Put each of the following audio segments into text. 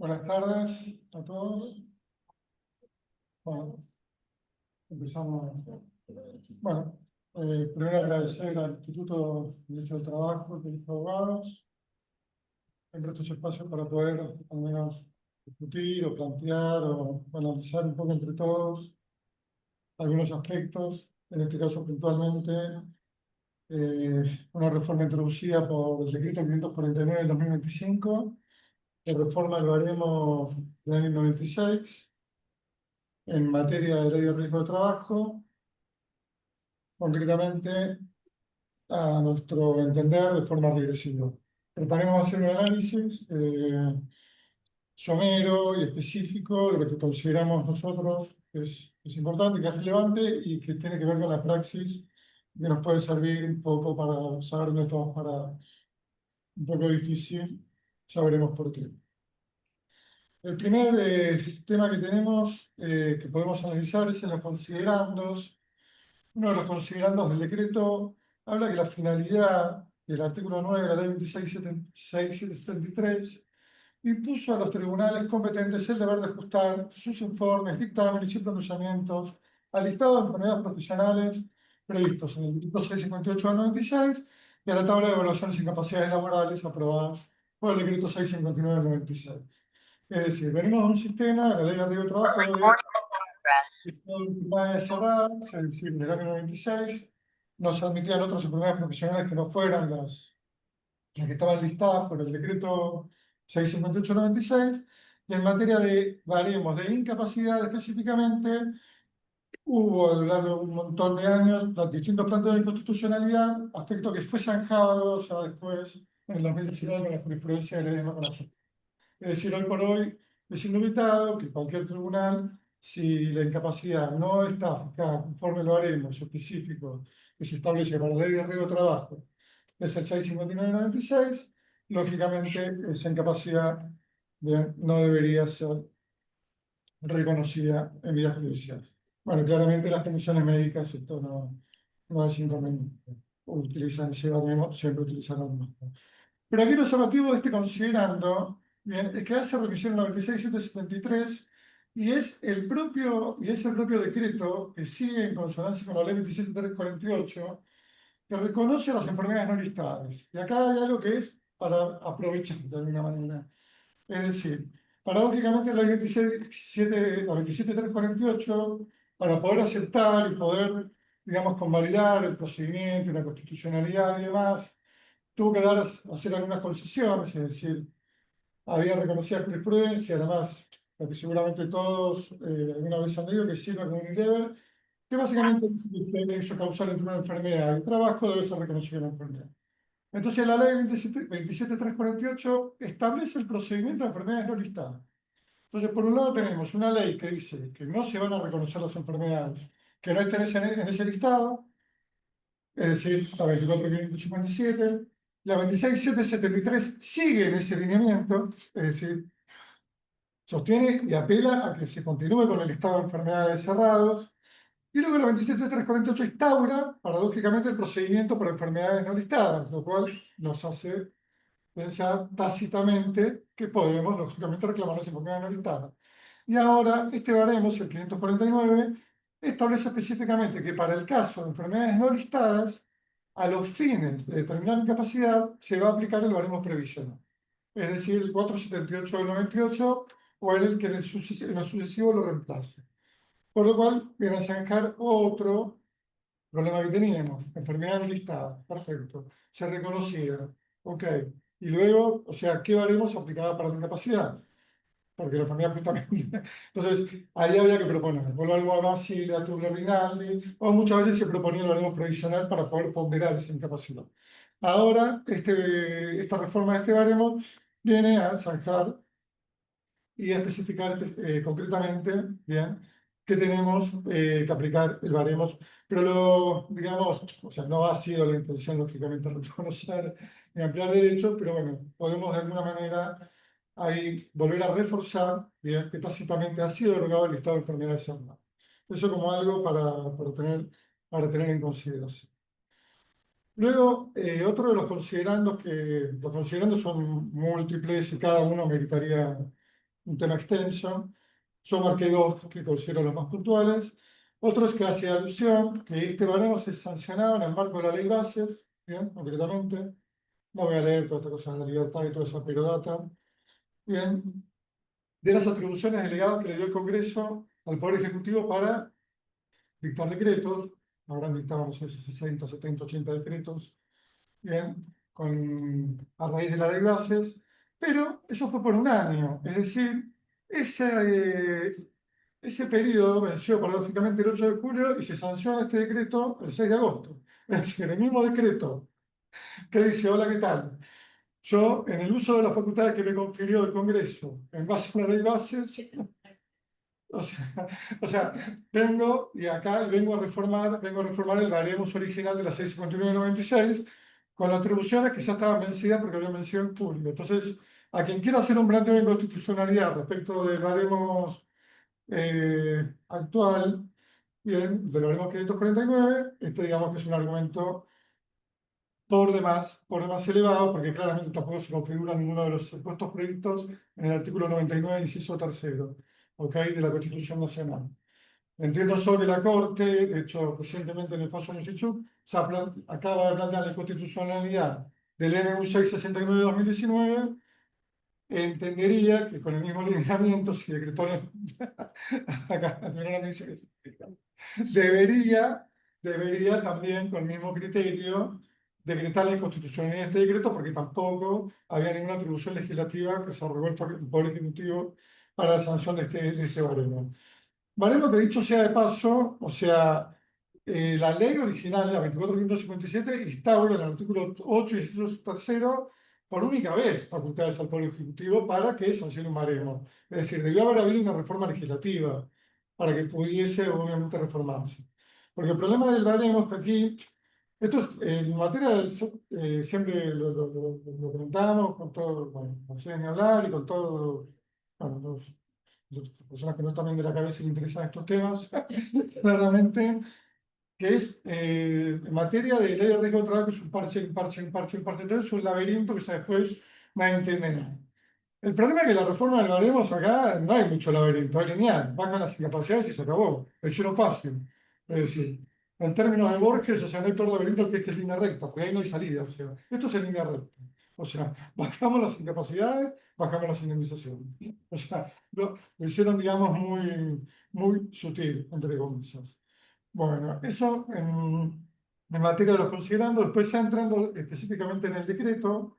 Buenas tardes a todos. Bueno, empezamos. Bueno, primero agradecer al Instituto de Derecho del Trabajo, del Colegio de Abogados, entre estos espacios para poder al menos discutir o plantear o analizar un poco entre todos algunos aspectos, en este caso puntualmente una reforma introducida por el decreto 549 del 2025, que reforma el baremo del año 96 en materia de ley de riesgo de trabajo, concretamente, a nuestro entender, de forma regresiva. Trataremos de hacer un análisis somero y específico de lo que consideramos nosotros que es importante, que es relevante y que tiene que ver con la praxis, que nos puede servir un poco para saber dónde estamos parados. Un poco difícil, ya veremos por qué. El primer tema que tenemos, que podemos analizar, es en los considerandos. Uno de los considerandos del decreto habla que la finalidad del artículo 9 de la ley 26.773 impuso a los tribunales competentes el deber de ajustar sus informes, dictámenes y pronunciamientos al listado de enfermedades profesionales previstos en el decreto 658 del 96 y a la tabla de evaluaciones de incapacidades laborales aprobadas por el decreto 659 del 96. Es decir, venimos de un sistema, la ley de riesgo de trabajo, enfermedades cerradas, es decir, del año 96, no se admitían otras enfermedades profesionales que no fueran las que estaban listadas por el decreto 658/96, y en materia de baremos de incapacidad específicamente, hubo a lo largo de un montón de años los distintos planteos de inconstitucionalidad, aspecto que fue zanjado ya después, en el 2019, con la jurisprudencia de la ley de conocimiento. Es decir, hoy por hoy es inevitado que cualquier tribunal, si la incapacidad no está fijada conforme lo haremos específico que se establece para la ley de riesgo de trabajo, es el 659/96, lógicamente esa incapacidad bien, no debería ser reconocida en vía judicial. Bueno, claramente las comisiones médicas esto no es inconveniente. Utilizan ese baremo, siempre utilizaron más. Pero aquí lo llamativo de este considerando, bien, es que hace remisión 96.773 y es el propio decreto que sigue en consonancia con la ley 27.348, que reconoce las enfermedades no listadas. Y acá hay algo que es para aprovechar de alguna manera. Es decir, paradójicamente la ley 27.348, para poder aceptar y poder, digamos, convalidar el procedimiento y la constitucionalidad y demás, tuvo que hacer algunas concesiones, es decir, había reconocida jurisprudencia, además, lo que seguramente todos alguna vez han leído, que sirve como un deber, que básicamente dice que el hecho causal entre una enfermedad y el trabajo debe ser reconocido la enfermedad. Entonces, la ley 27.348 establece el procedimiento de enfermedades no listadas. Entonces, por un lado tenemos una ley que dice que no se van a reconocer las enfermedades que no estén en ese listado, es decir, la 24.557, la 26.773 sigue en ese lineamiento, es decir, sostiene y apela a que se continúe con el listado de enfermedades cerrados, y luego la 27.348 instaura, paradójicamente, el procedimiento por enfermedades no listadas, lo cual nos hace pensar tácitamente que podemos, lógicamente, reclamar las enfermedades no listadas. Y ahora, este baremo, el 549, establece específicamente que para el caso de enfermedades no listadas, a los fines de determinar incapacidad, se va a aplicar el baremo previsional. Es decir, el 478 del 98 o el que en el sucesivo lo reemplace. Por lo cual, viene a zanjar otro problema que teníamos, enfermedad no listada, perfecto, se reconocía, ok, y luego, o sea, ¿qué baremos aplicada para la incapacidad? Porque la enfermedad justamente, entonces, ahí había que proponer, volvemos a Marsiglia, Tubler Rinaldi, o muchas veces se proponía el baremo provisional para poder ponderar esa incapacidad. Ahora, esta reforma de este baremo viene a zanjar y a especificar concretamente, bien, que tenemos que aplicar el baremos, pero digamos, o sea, no ha sido la intención, lógicamente, reconocer ni ampliar derechos, pero bueno, podemos de alguna manera ahí volver a reforzar, bien, que tácitamente ha sido derogado el listado de enfermedades cerradas. Eso como algo para tener en consideración. Luego, otro de los considerandos, que los considerandos son múltiples y cada uno meritaría un tema extenso. Yo marqué dos que considero los más puntuales. Otros que hace alusión que este baremo se sancionaba en el marco de la ley bases, bien, concretamente. No voy a leer toda esta cosa de la libertad y toda esa perodata. Bien, de las atribuciones delegadas que le dio el Congreso al Poder Ejecutivo para dictar decretos. Habrán dictado, no sé, 60, 70, 80 decretos. Bien, a raíz de la ley bases, pero eso fue por un año, es decir, ese periodo venció paradójicamente el 8 de julio y se sanciona este decreto el 6 de agosto. Es decir, el mismo decreto que dice, hola, ¿qué tal? Yo, en el uso de las facultades que me confirió el Congreso en base a la ley bases, o sea, o sea, vengo y acá vengo a reformar el baremos original de la 659/96 con las atribuciones que ya estaban vencidas porque habían vencido en julio. Entonces, a quien quiera hacer un planteo de inconstitucionalidad respecto del baremos actual, bien, del baremo 549, este digamos que es un argumento por demás elevado, porque claramente tampoco se configura ninguno de los supuestos proyectos en el artículo 99, inciso tercero, ¿ok? De la Constitución Nacional. Entiendo yo que la Corte, de hecho, recientemente en el fallo Musichuk, acaba de plantear la inconstitucionalidad del NU 669/2019, entendería que con el mismo lineamiento, si decretó acá la primera me dice que debería, debería también, con el mismo criterio, decretar la inconstitucionalidad de este decreto, porque tampoco había ninguna atribución legislativa que se arrogó el Poder Ejecutivo para la sanción de este baremo. Baremo que dicho sea de paso, o sea, la ley original, la 24.557, instaura en el artículo 8 y inciso tercero, por única vez, facultades al Poder Ejecutivo para que sancione un baremo. Es decir, debió haber habido una reforma legislativa para que pudiese, obviamente, reformarse. Porque el problema del baremo es que aquí, esto es, en materia del, siempre lo comentamos con todo, bueno, no sé ni hablar y con todo, bueno, las personas que no están bien de la cabeza y le interesan estos temas, claramente, que es en materia de ley de riesgo de trabajo, es un parche, un parche, un parche, un parche, entonces es un laberinto que ya después nadie entiende nada. El problema es que la reforma del baremos acá no hay mucho laberinto, es lineal, bajan las incapacidades y se acabó, lo hicieron fácil. Es decir, en términos de Borges, o sea, no hay todo laberinto que es línea recta, porque ahí no hay salida, o sea, esto es en línea recta. O sea, bajamos las incapacidades, bajamos las indemnizaciones. O sea, lo hicieron, digamos, muy sutil, entre comillas. Bueno, eso en materia de los considerandos, después ya entrando específicamente en el decreto.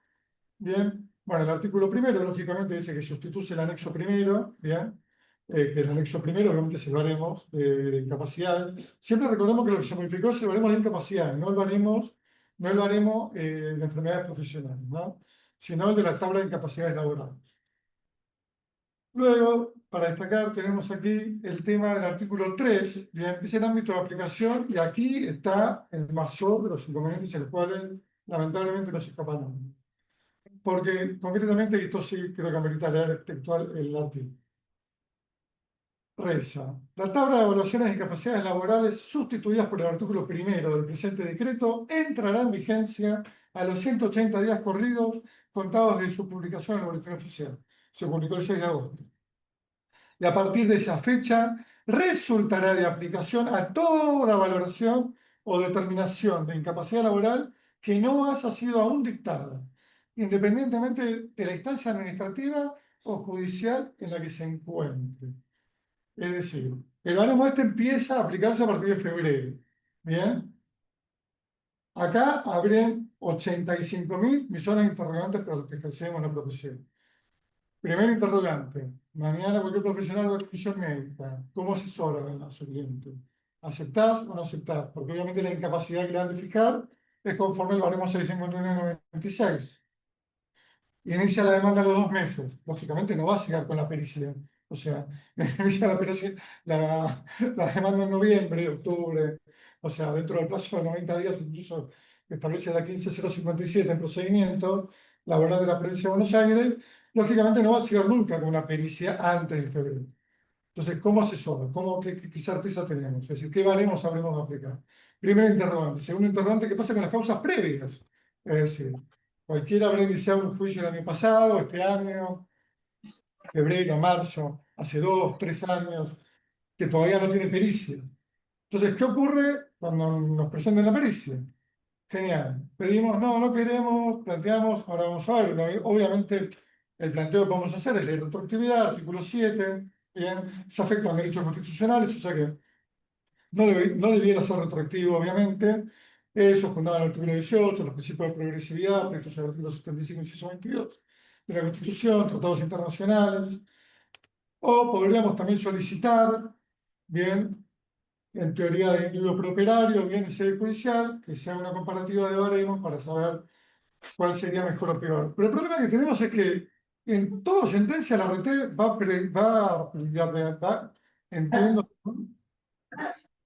Bien, bueno, el artículo primero, lógicamente, dice que sustituye el anexo primero, bien, que el anexo primero, obviamente, es el baremo de incapacidad. Siempre recordemos que lo que se modificó es el baremo de incapacidad, no el baremo de enfermedades profesionales, ¿no? Sino el de la tabla de incapacidades laborales. Luego, para destacar, tenemos aquí el tema del artículo 3, bien, que es el ámbito de aplicación, y aquí está el mayor de los inconvenientes en los cuales, lamentablemente, no se escapa nadie. Porque concretamente, y esto sí creo que amerita leer textual el artículo. Reza, la tabla de evaluaciones de capacidades laborales sustituidas por el artículo primero del presente decreto entrará en vigencia a los 180 días corridos contados de su publicación en el boletín oficial. Se publicó el 6 de agosto. Y a partir de esa fecha resultará de aplicación a toda valoración o determinación de incapacidad laboral que no haya sido aún dictada, independientemente de la instancia administrativa o judicial en la que se encuentre. Es decir, el baremo este empieza a aplicarse a partir de febrero. Bien, acá abren 85.000 millones de interrogantes para los que ejercemos la profesión. Primer interrogante. Mañana cualquier profesional va a atención médica. ¿Cómo asesora a su cliente? ¿Aceptás o no aceptás? Porque obviamente la incapacidad que le dan de fijar es conforme al baremo 651/96. Inicia la demanda a los 2 meses. Lógicamente no va a llegar con la pericia. O sea, inicia la demanda en noviembre, octubre. O sea, dentro del plazo de 90 días, incluso que establece la 15057 en procedimiento laboral de la provincia de Buenos Aires, lógicamente no va a llegar nunca con una pericia antes de febrero. Entonces, ¿cómo asesora? ¿Qué certeza tenemos? Es decir, ¿qué baremos habremos de aplicar? Primer interrogante. Segundo interrogante, ¿qué pasa con las causas previas? Es decir, cualquiera habrá iniciado un juicio el año pasado, este año, febrero, marzo, hace 2, 3 años, que todavía no tiene pericia. Entonces, ¿qué ocurre cuando nos presentan la pericia? Genial. Pedimos, no, no queremos, planteamos, ahora vamos a ver. Obviamente, el planteo que vamos a hacer es la retroactividad, artículo 7, bien, se afectan derechos constitucionales, o sea que no debiera ser retroactivo, obviamente. Eso fundado en el artículo 18, los principios de progresividad, previstos en el artículo 75 inciso 22 de la Constitución, tratados internacionales. O podríamos también solicitar, bien, en teoría de individuo propietario, bien en sede judicial, que sea una comparativa de baremos para saber cuál sería mejor o peor. Pero el problema que tenemos es que en toda sentencia la RT entiendo,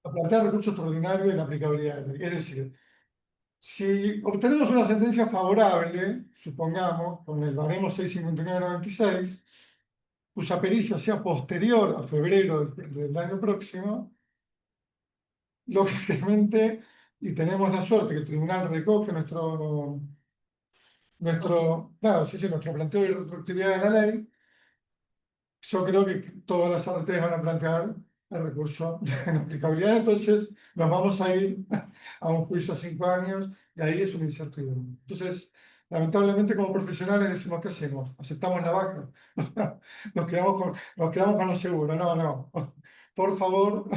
a plantear recursos extraordinarios en la aplicabilidad de la ley. Es decir, si obtenemos una sentencia favorable, supongamos, con el baremo 659/96, cuya pericia sea posterior a febrero del año próximo, lógicamente, y tenemos la suerte que el tribunal recoge claro, sí, sí, nuestro planteo de retroactividad de la ley, yo creo que todas las artes van a plantear el recurso de inaplicabilidad, entonces nos vamos a ir a un juicio a 5 años y ahí es una incertidumbre. Entonces, lamentablemente como profesionales decimos, ¿qué hacemos? ¿Aceptamos la baja? Nos quedamos con lo seguro. No, no. Por favor,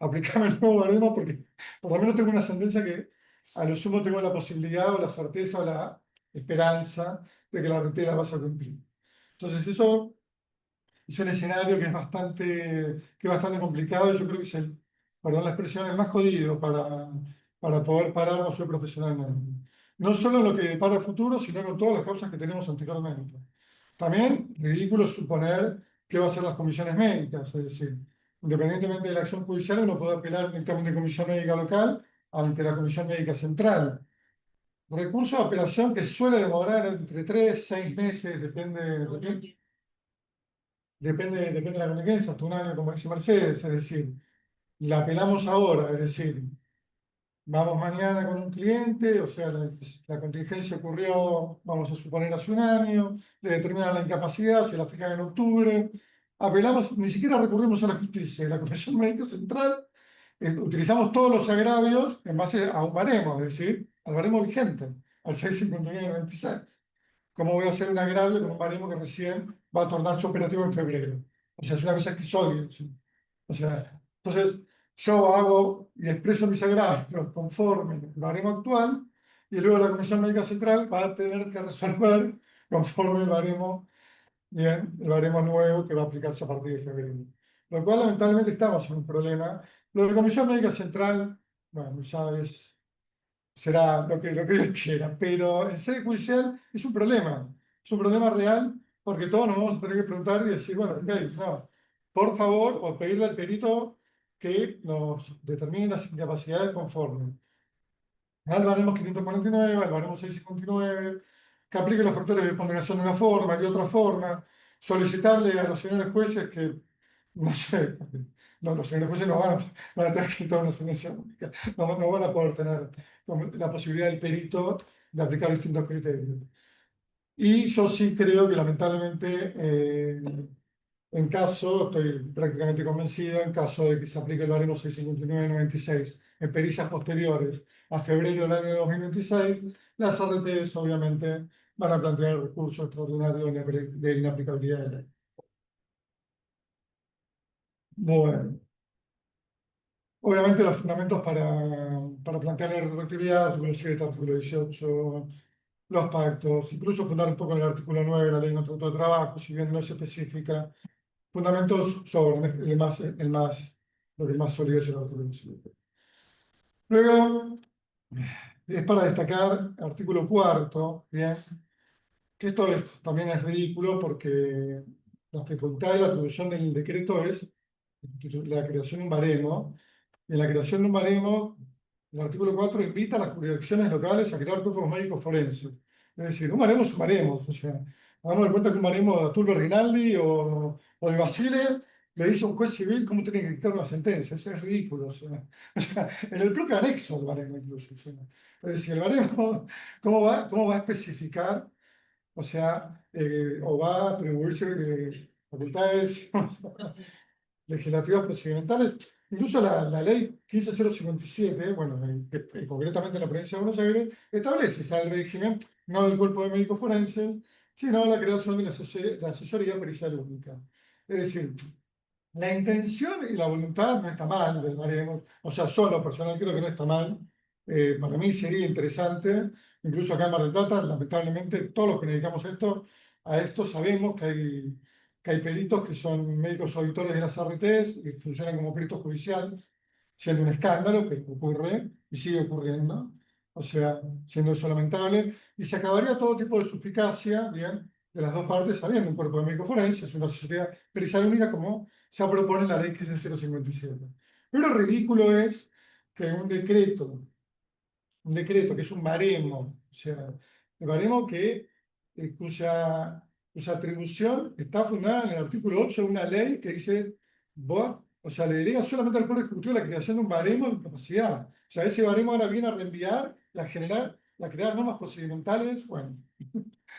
aplicame el nuevo baremo porque por lo menos tengo una sentencia que a lo sumo tengo la posibilidad o la certeza o la esperanza de que la retela vas a cumplir. Entonces, eso es un escenario que es bastante complicado y yo creo que es perdón la expresión, el más jodido para poder pararnos hoy profesionalmente. No solo en lo que para el futuro, sino con todas las causas que tenemos anteriormente. También, ridículo suponer que va a ser las comisiones médicas, es decir, independientemente de la acción judicial, uno puede apelar un dictamen de comisión médica local ante la comisión médica central. Recurso de apelación que suele demorar entre 3, 6 meses, depende de la contingencia, hasta un año como dice Mercedes, es decir, la apelamos ahora, es decir, vamos mañana con un cliente, o sea, la contingencia ocurrió, vamos a suponer, hace un año, le determinan la incapacidad, se la fijan en octubre, apelamos, ni siquiera recurrimos a la justicia, la Comisión Médica Central, utilizamos todos los agravios en base a un baremo, es decir, al baremo vigente, al 659/96. ¿Cómo voy a hacer un agravio con un baremo que recién va a tornarse operativo en febrero? O sea, es una cosa que es obvia, ¿sí? O sea, entonces yo hago y expreso mis agravios conforme al baremo actual y luego la Comisión Médica Central va a tener que resolver conforme el baremo nuevo que va a aplicarse a partir de febrero. Lo cual lamentablemente estamos en un problema. Lo de la Comisión Médica Central, bueno, sabes será lo que Dios quiera, pero en sede judicial es un problema real, porque todos nos vamos a tener que preguntar y decir, bueno, ok, no, por favor, o pedirle al perito que nos determine las incapacidades conforme al baremo 549, al baremo 659, que aplique los factores de ponderación de una forma, de otra forma, solicitarle a los señores jueces que, no sé, no, los señores jueces no van a tener que dictar una sentencia única, no van a poder tener la posibilidad del perito de aplicar distintos criterios. Y yo sí creo que lamentablemente, en caso, estoy prácticamente convencido, en caso de que se aplique el baremo 659/96 en pericias posteriores a febrero del año 2026, las RTs obviamente van a plantear el recurso extraordinario de inaplicabilidad de ley. Bueno, obviamente los fundamentos para plantear la retroactividad, artículo 7, artículo 18, los pactos, incluso fundar un poco en el artículo 9 de la Ley de Contrato de Trabajo, si bien no es específica, fundamentos sobre lo que más sólido es el artículo 17. Luego, es para destacar el artículo cuarto, bien, que también es ridículo porque la facultad de la atribución del decreto es la creación de un baremo. Y en la creación de un baremo, el artículo 4 invita a las jurisdicciones locales a crear cuerpos médicos forenses. Es decir, un baremo es un baremo. O sea, hagamos de cuenta que un baremo de Tulio Rinaldi o de Basile le dice a un juez civil cómo tiene que dictar una sentencia. Eso es ridículo. O sea, en el propio anexo del baremo incluso. O sea, es decir, el baremo, ¿cómo va a especificar? O sea, o va a atribuirse facultades legislativas procedimentales. Incluso la ley 15057, bueno, concretamente en la provincia de Buenos Aires, establece ya el régimen, no del cuerpo de médico forense, sino la creación de la asesoría pericial única. Es decir, la intención y la voluntad no está mal, haremos, o sea, solo personal creo que no está mal. Para mí sería interesante, incluso acá en Mar del Plata, lamentablemente todos los que nos dedicamos a esto sabemos que hay peritos que son médicos auditores de las RTs y funcionan como peritos judiciales, siendo un escándalo, pero ocurre y sigue ocurriendo, o sea, siendo eso lamentable, y se acabaría todo tipo de suspicacia, bien, de las dos partes, habiendo un cuerpo de médico forense, es una sociedad pericial única como se propone en la ley 15057. Pero lo ridículo es que un decreto que es un baremo, o sea, el baremo cuya atribución está fundada en el artículo 8 de una ley que dice, vos, o sea, le delega solamente al Poder Ejecutivo la creación de un baremo de incapacidad. O sea, ese baremo ahora viene a reenviar y a crear normas procedimentales. Bueno,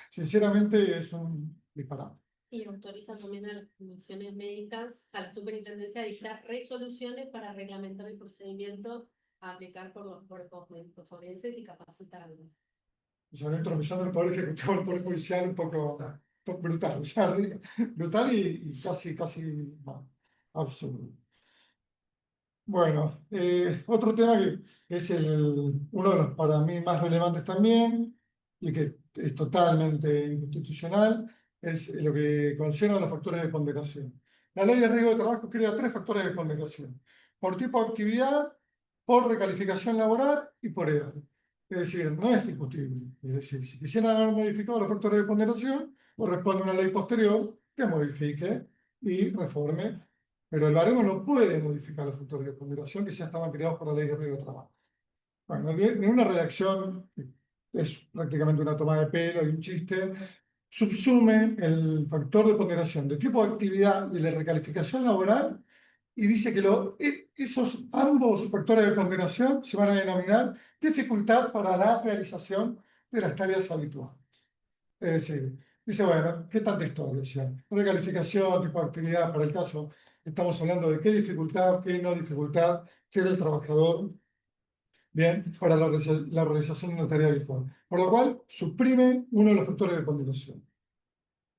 sinceramente es un disparate. Y autoriza también a las comisiones médicas, a la superintendencia a dictar resoluciones para reglamentar el procedimiento a aplicar por los cuerpos médicos forenses y capacitarlos. O sea, una intromisión del Poder Ejecutivo al Poder Judicial un poco brutal, o sea, brutal y casi bueno, absurdo. Bueno, otro tema que es uno de los para mí más relevantes también y que es totalmente inconstitucional es lo que concierne a los factores de ponderación. La ley de riesgo de trabajo crea tres factores de ponderación: por tipo de actividad, por recalificación laboral y por edad. Es decir, no es discutible. Es decir, si quisieran haber modificado los factores de ponderación, corresponde a una ley posterior que modifique y reforme, pero el baremo no puede modificar los factores de ponderación que ya estaban creados por la ley de riesgo de trabajo. Bueno, en una redacción es prácticamente una toma de pelo y un chiste, subsume el factor de ponderación de tipo de actividad y de recalificación laboral y dice que esos ambos factores de ponderación se van a denominar dificultad para la realización de las tareas habituales. Es decir, dice, bueno, ¿qué tanta historia? O sea, recalificación, tipo de actividad, para el caso, estamos hablando de qué dificultad, qué no dificultad tiene el trabajador, bien, para la realización de una tarea habitual. Por lo cual, suprime uno de los factores de ponderación.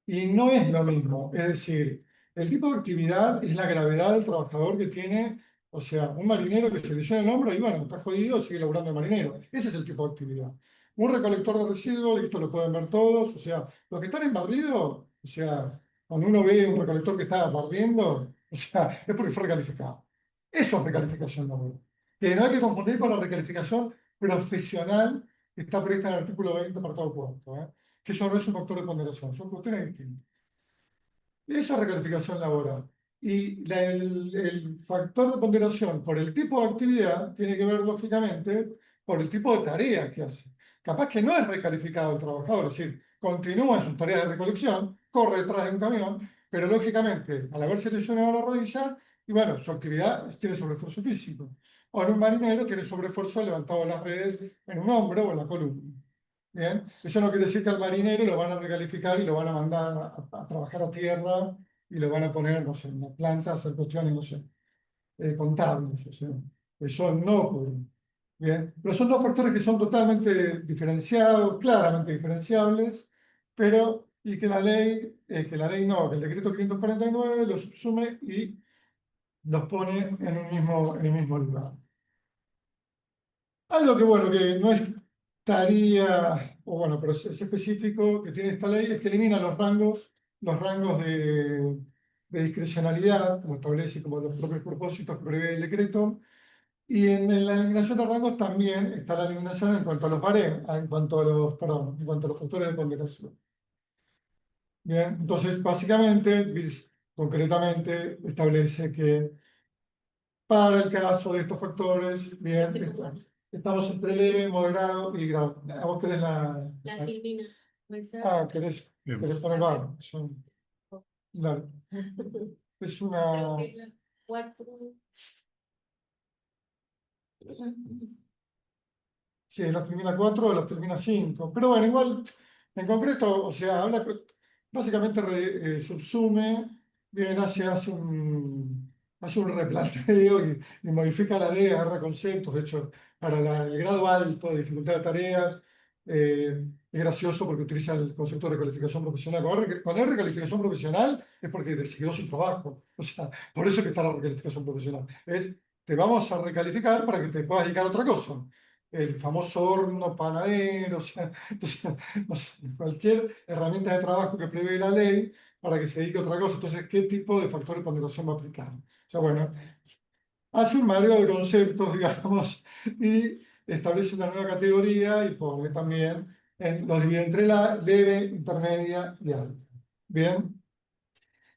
Y no es lo mismo, es decir, el tipo de actividad es la gravedad del trabajador que tiene, o sea, un marinero que se lesiona el hombro y bueno, está jodido, sigue laburando de marinero. Ese es el tipo de actividad. Un recolector de residuos, y esto lo pueden ver todos, o sea, los que están en barrido, o sea, cuando uno ve un recolector que está barriendo, o sea, es porque fue recalificado. Eso es recalificación laboral. Que no hay que confundir con la recalificación profesional que está prevista en el artículo 20, apartado 4, ¿eh? Que eso no es un factor de ponderación, son cuestiones distintas. Eso es recalificación laboral. Y el factor de ponderación por el tipo de actividad tiene que ver, lógicamente, por el tipo de tarea que hace. Capaz que no es recalificado el trabajador, es decir, continúa en sus tareas de recolección, corre detrás de un camión, pero lógicamente, al haberse lesionado la rodilla, y bueno, su actividad tiene sobreesfuerzo físico. O en un marinero tiene sobreesfuerzo levantado las redes en un hombro o en la columna. Bien, eso no quiere decir que al marinero lo van a recalificar y lo van a mandar a trabajar a tierra y lo van a poner, no sé, en la planta a hacer cuestiones, no sé, contables. O sea, eso no ocurre. Bien, pero son dos factores que son totalmente diferenciados, claramente diferenciables, pero y que el decreto 549 los subsume y los pone en el mismo lugar. Algo que, bueno, que no estaría, o bueno, pero es específico que tiene esta ley, es que elimina los rangos de discrecionalidad, como establece como los propios propósitos que prevé el decreto, y en la eliminación de rangos también está la eliminación en cuanto a los baremos, en cuanto a los factores de ponderación. Bien, entonces básicamente, concretamente, establece que para el caso de estos factores, bien, estamos entre leve, moderado y grave. ¿A vos querés La Gilmina. querés poner barro? Dale. Es una. Creo que es la 4. Sí, la Filmina 4 o la Filmina 5. Pero bueno, igual, en concreto, o sea, básicamente subsume bien, hace un replanteo y modifica la ley, agarra conceptos. De hecho, para el grado alto de dificultad de tareas, es gracioso porque utiliza el concepto de recalificación profesional. Cuando hay recalificación profesional es porque decidió su trabajo. O sea, por eso que está la recalificación profesional. Te vamos a recalificar para que te puedas dedicar a otra cosa. El famoso horno panadero, o sea, cualquier herramienta de trabajo que prevé la ley para que se dedique a otra cosa. Entonces, ¿qué tipo de factor de ponderación va a aplicar? O sea, bueno, hace un mareo de conceptos, digamos, y establece una nueva categoría y pone también, los divide entre la leve, intermedia y alta. Bien,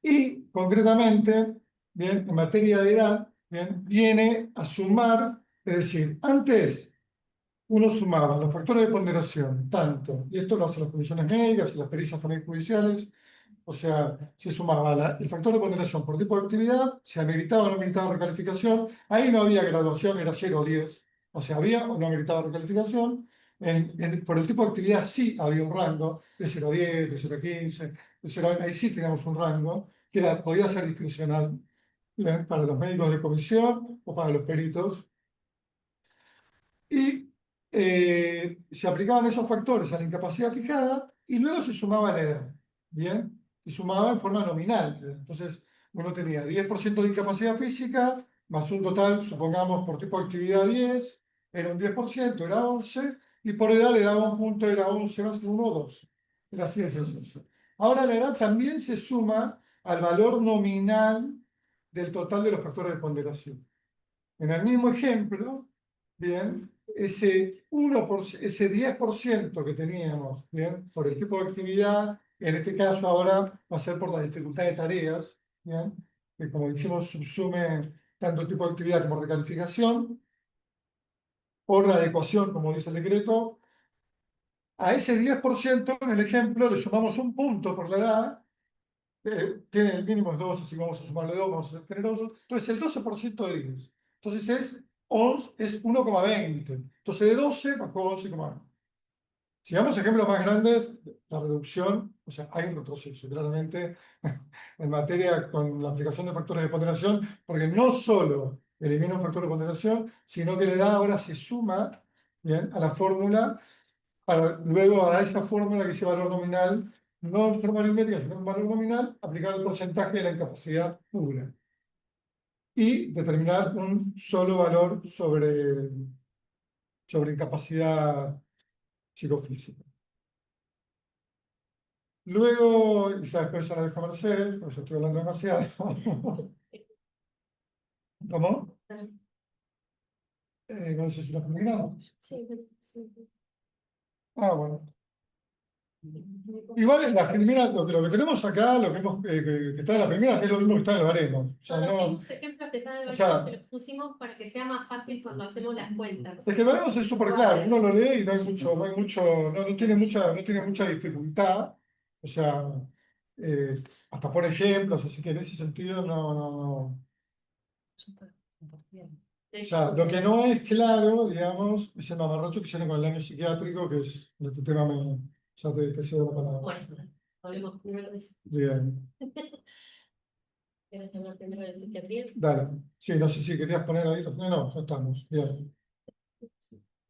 y concretamente, bien, en materia de edad, bien, viene a sumar, es decir, antes uno sumaba los factores de ponderación, tanto, y esto lo hacen las comisiones médicas y las pericias también judiciales, o sea, se sumaba el factor de ponderación por tipo de actividad, se ameritaba o no ameritaba recalificación, ahí no había graduación, era 0 o 10, o sea, había o no ameritaba recalificación, por el tipo de actividad sí había un rango, de 0 a 10, de 0 a 15, de 0 a, ahí sí teníamos un rango, que podía ser discrecional, ¿bien? Para los médicos de comisión o para los peritos, y se aplicaban esos factores a la incapacidad fijada y luego se sumaba la edad, ¿bien? Y sumaba en forma nominal. Entonces, uno tenía 10% de incapacidad física, más un total, supongamos, por tipo de actividad 10, era un 10%, era 11, y por edad le daba un punto, era 11 más 1 o 2. Era así de sencillo. Ahora la edad también se suma al valor nominal del total de los factores de ponderación. En el mismo ejemplo, bien, ese 10% que teníamos, bien, por el tipo de actividad, en este caso ahora va a ser por la dificultad de tareas, bien, que como dijimos subsume tanto el tipo de actividad como recalificación, por la adecuación, como dice el decreto. A ese 10% en el ejemplo le sumamos un punto por la edad, tiene el mínimo es 2, así que vamos a sumarle 2, vamos a ser generosos. Entonces el 12% de 10. Entonces es 1,20. Entonces de 12 bajó 11,20. Si vamos a ejemplos más grandes, la reducción, o sea, hay un retroceso, claramente, en materia con la aplicación de factores de ponderación, porque no solo elimina un factor de ponderación, sino que le da, ahora se suma, bien, a la fórmula, para luego a esa fórmula que dice valor nominal, no en forma aritmética, sino en valor nominal, aplicar el porcentaje de la incapacidad pura y determinar un solo valor sobre incapacidad psicofísica. Luego, y sabes que eso la dejo a Mercedes, por eso estoy hablando demasiado. ¿Cómo? No sé si lo terminamos. Sí, sí. Ah, bueno. Igual la primera, lo que tenemos acá, lo que, que está en la primera, es lo mismo que está en el baremo. O sea, Son los no, mismos ejemplos que están en o el sea, baremo que los pusimos para que sea más fácil cuando hacemos las cuentas. es que el baremo es súper claro, uno lo lee y no tiene mucha dificultad. O sea, eh, hasta por ejemplos, así que en ese sentido no. De O hecho, sea, lo que no es claro, digamos, es el mamarracho que tiene con el año psiquiátrico, que es de tu tema, ya te cedo la palabra. bueno, hablemos primero de Bien, ¿Quieres hablar primero de psiquiatría? dale. Sí, no sé si querías poner ahí. No, no, ya estamos. Bien.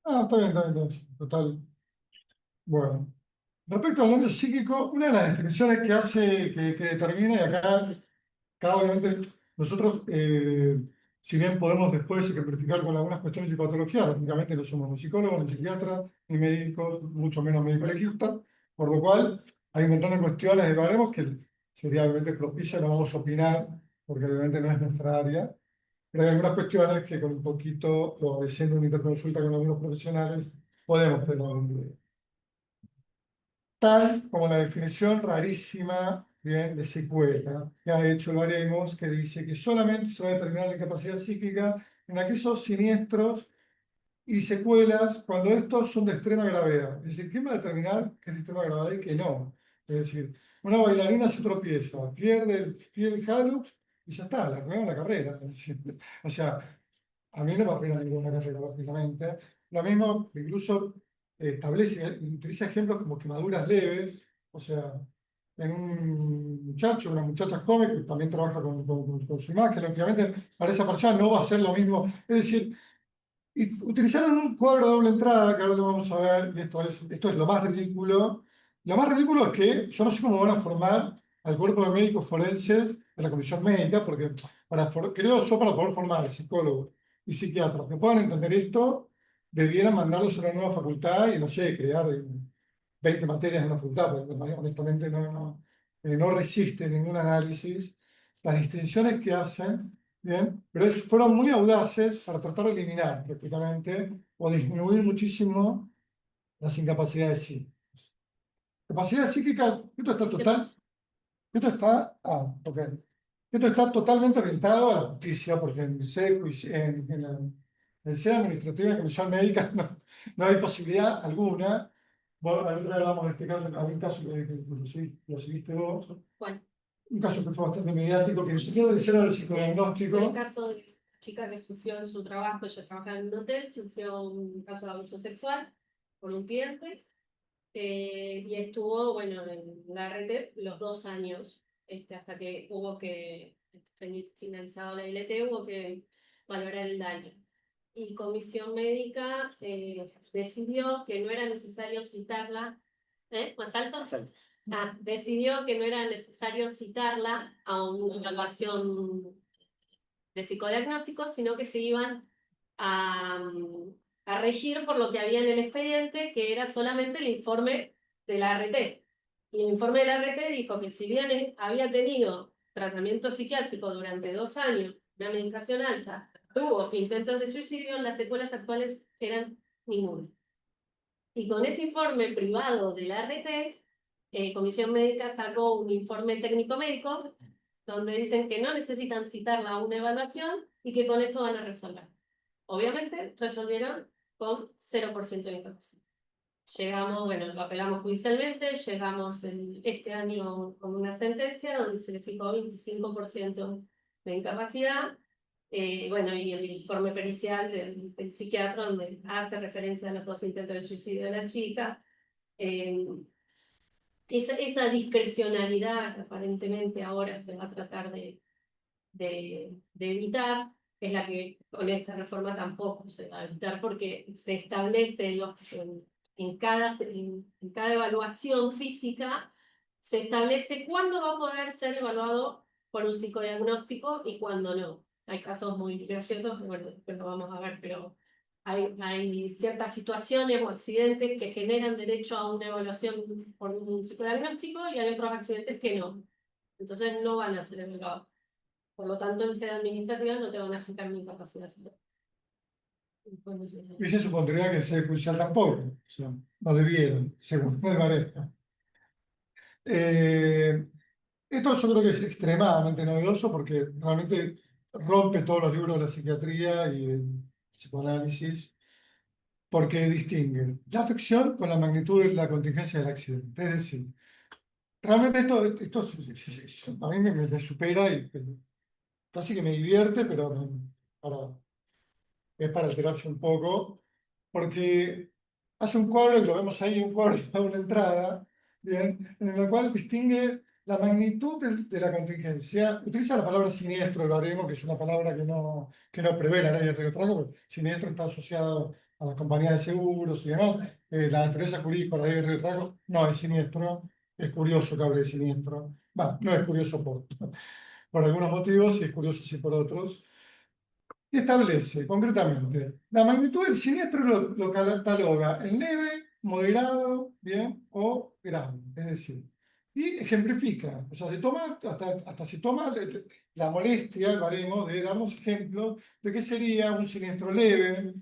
Ah, está bien, está bien, está bien. Total. Bueno. Respecto al daño psíquico, una de las definiciones que hace, que determina, y acá, cada obviamente, nosotros, si bien podemos después ejemplificar con algunas cuestiones de patología, lógicamente no somos ni psicólogos, ni psiquiatras, ni médicos, mucho menos médicos legistas, por lo cual hay un montón de cuestiones de baremos que sería obviamente propicio, no vamos a opinar, porque obviamente no es nuestra área, pero hay algunas cuestiones que con un poquito, o haciendo una interconsulta con algunos profesionales, podemos tener un video. Tal como la definición rarísima, bien, de secuela que ha hecho el Baremos, que dice que solamente se va a determinar la incapacidad psíquica en aquellos siniestros y secuelas cuando estos son de extrema gravedad. Es decir, ¿quién va a determinar qué es de extrema gravedad y qué no? Es decir, una bailarina se tropieza, pierde el hallux y ya está, la arruinó la carrera. Es decir, o sea, a mí no me arruina ninguna carrera, lógicamente. Lo mismo, incluso establece, utiliza ejemplos como quemaduras leves, o sea, en un muchacho, una muchacha joven que también trabaja con su imagen, lógicamente, para esa persona no va a ser lo mismo. Es decir, y utilizaron un cuadro de doble entrada, que ahora lo vamos a ver, y esto es lo más ridículo. Lo más ridículo es que yo no sé cómo van a formar al cuerpo de médicos forenses de la comisión médica, porque creo yo para poder formar psicólogos y psiquiatras que puedan entender esto, debieran mandarlos a una nueva facultad y no sé, crear 20 materias en una facultad, porque honestamente no resiste ningún análisis. Las distinciones que hacen. Bien, pero fueron muy audaces para tratar de eliminar prácticamente o disminuir muchísimo las incapacidades psíquicas. Capacidades psíquicas, ¿Qué pasa? ok. Esto está totalmente orientado a la justicia, porque en el SED, en el SED administrativo y en comisión médica no hay posibilidad alguna. Bueno, ahorita hablamos de este caso, algún caso lo seguiste vos, Bueno, un caso que fue bastante mediático, que ni siquiera le hicieron el fue el psicodiagnóstico. caso de la chica que sufrió en su trabajo, ella trabajaba en un hotel, sufrió un caso de abuso sexual por un cliente, y estuvo, bueno, en la red los 2 años, hasta que hubo que, finalizado la ILT, hubo que valorar el daño. Y comisión médica decidió que no era necesario citarla, ¿más alto? Decidió que no era necesario citarla a una evaluación de psicodiagnóstico, sino que se iban a regir por lo que había en el expediente, que era solamente el informe de la ART. Y el informe de la ART dijo que si bien había tenido tratamiento psiquiátrico durante 2 años, una medicación alta, tuvo intentos de suicidio, las secuelas actuales eran ninguna. Y con ese informe privado de la ART, Comisión Médica sacó un informe técnico-médico donde dicen que no necesitan citarla a una evaluación y que con eso van a resolver. Obviamente resolvieron con 0% de incapacidad. Llegamos, bueno, lo apelamos judicialmente, llegamos este año con una sentencia donde se le fijó 25% de incapacidad. Bueno, y el informe pericial del psiquiatra donde hace referencia a los 2 intentos de suicidio de la chica. Esa discrecionalidad que aparentemente ahora se va a tratar de evitar, es la que con esta reforma tampoco se va a evitar, porque se establece en cada evaluación física, se establece cuándo va a poder ser evaluado por un psicodiagnóstico y cuándo no. Hay casos muy graciosos, bueno, después lo vamos a ver, pero hay ciertas situaciones o accidentes que generan derecho a una evaluación por un psicodiagnóstico y hay otros accidentes que no. Entonces no van a ser evaluados. Por lo tanto, en sede administrativa no te van a fijar mi capacidad. Y se supondría que el Sede Judicial tampoco, o sea, no debieron, según me parece. Esto yo creo que es extremadamente novedoso porque realmente rompe todos los libros de la psiquiatría y el psicoanálisis, porque distingue la afección con la magnitud de la contingencia del accidente. Es decir, realmente esto a mí me supera y casi que me divierte, pero para, es para alterarse un poco, porque hace un cuadro, y lo vemos ahí, un cuadro de una entrada, bien, en el cual distingue la magnitud de la contingencia. Utiliza la palabra siniestro, lo haremos, que es una palabra que no prevé la ley de riesgo de trabajo, porque siniestro está asociado a las compañías de seguros y demás. La naturaleza jurídica de la ley de riesgo de trabajo no es siniestro. Es curioso que hable de siniestro. Bueno, no es curioso por algunos motivos y es curioso sí por otros. Y establece concretamente la magnitud del siniestro, lo cataloga en leve, moderado, bien, o grave. Es decir, y ejemplifica, o sea, hasta se toma la molestia, lo haremos, de darnos ejemplos de qué sería un siniestro leve,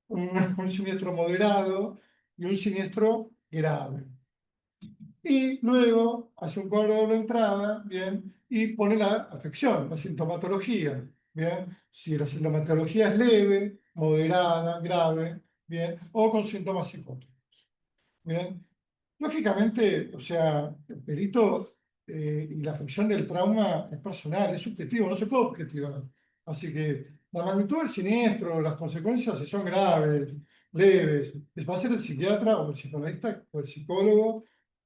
un siniestro moderado y un siniestro grave. Y luego hace un cuadro de doble entrada, ¿bien? Y pone la afección, la sintomatología, ¿bien? Si la sintomatología es leve, moderada, grave, ¿bien? O con síntomas psicóticos, ¿bien? Lógicamente, o sea, el perito y la afección del trauma es personal, es subjetivo, no se puede objetivar. Así que la magnitud del siniestro, las consecuencias, si son graves, leves, va a ser el psiquiatra o el psicoanalista o el psicólogo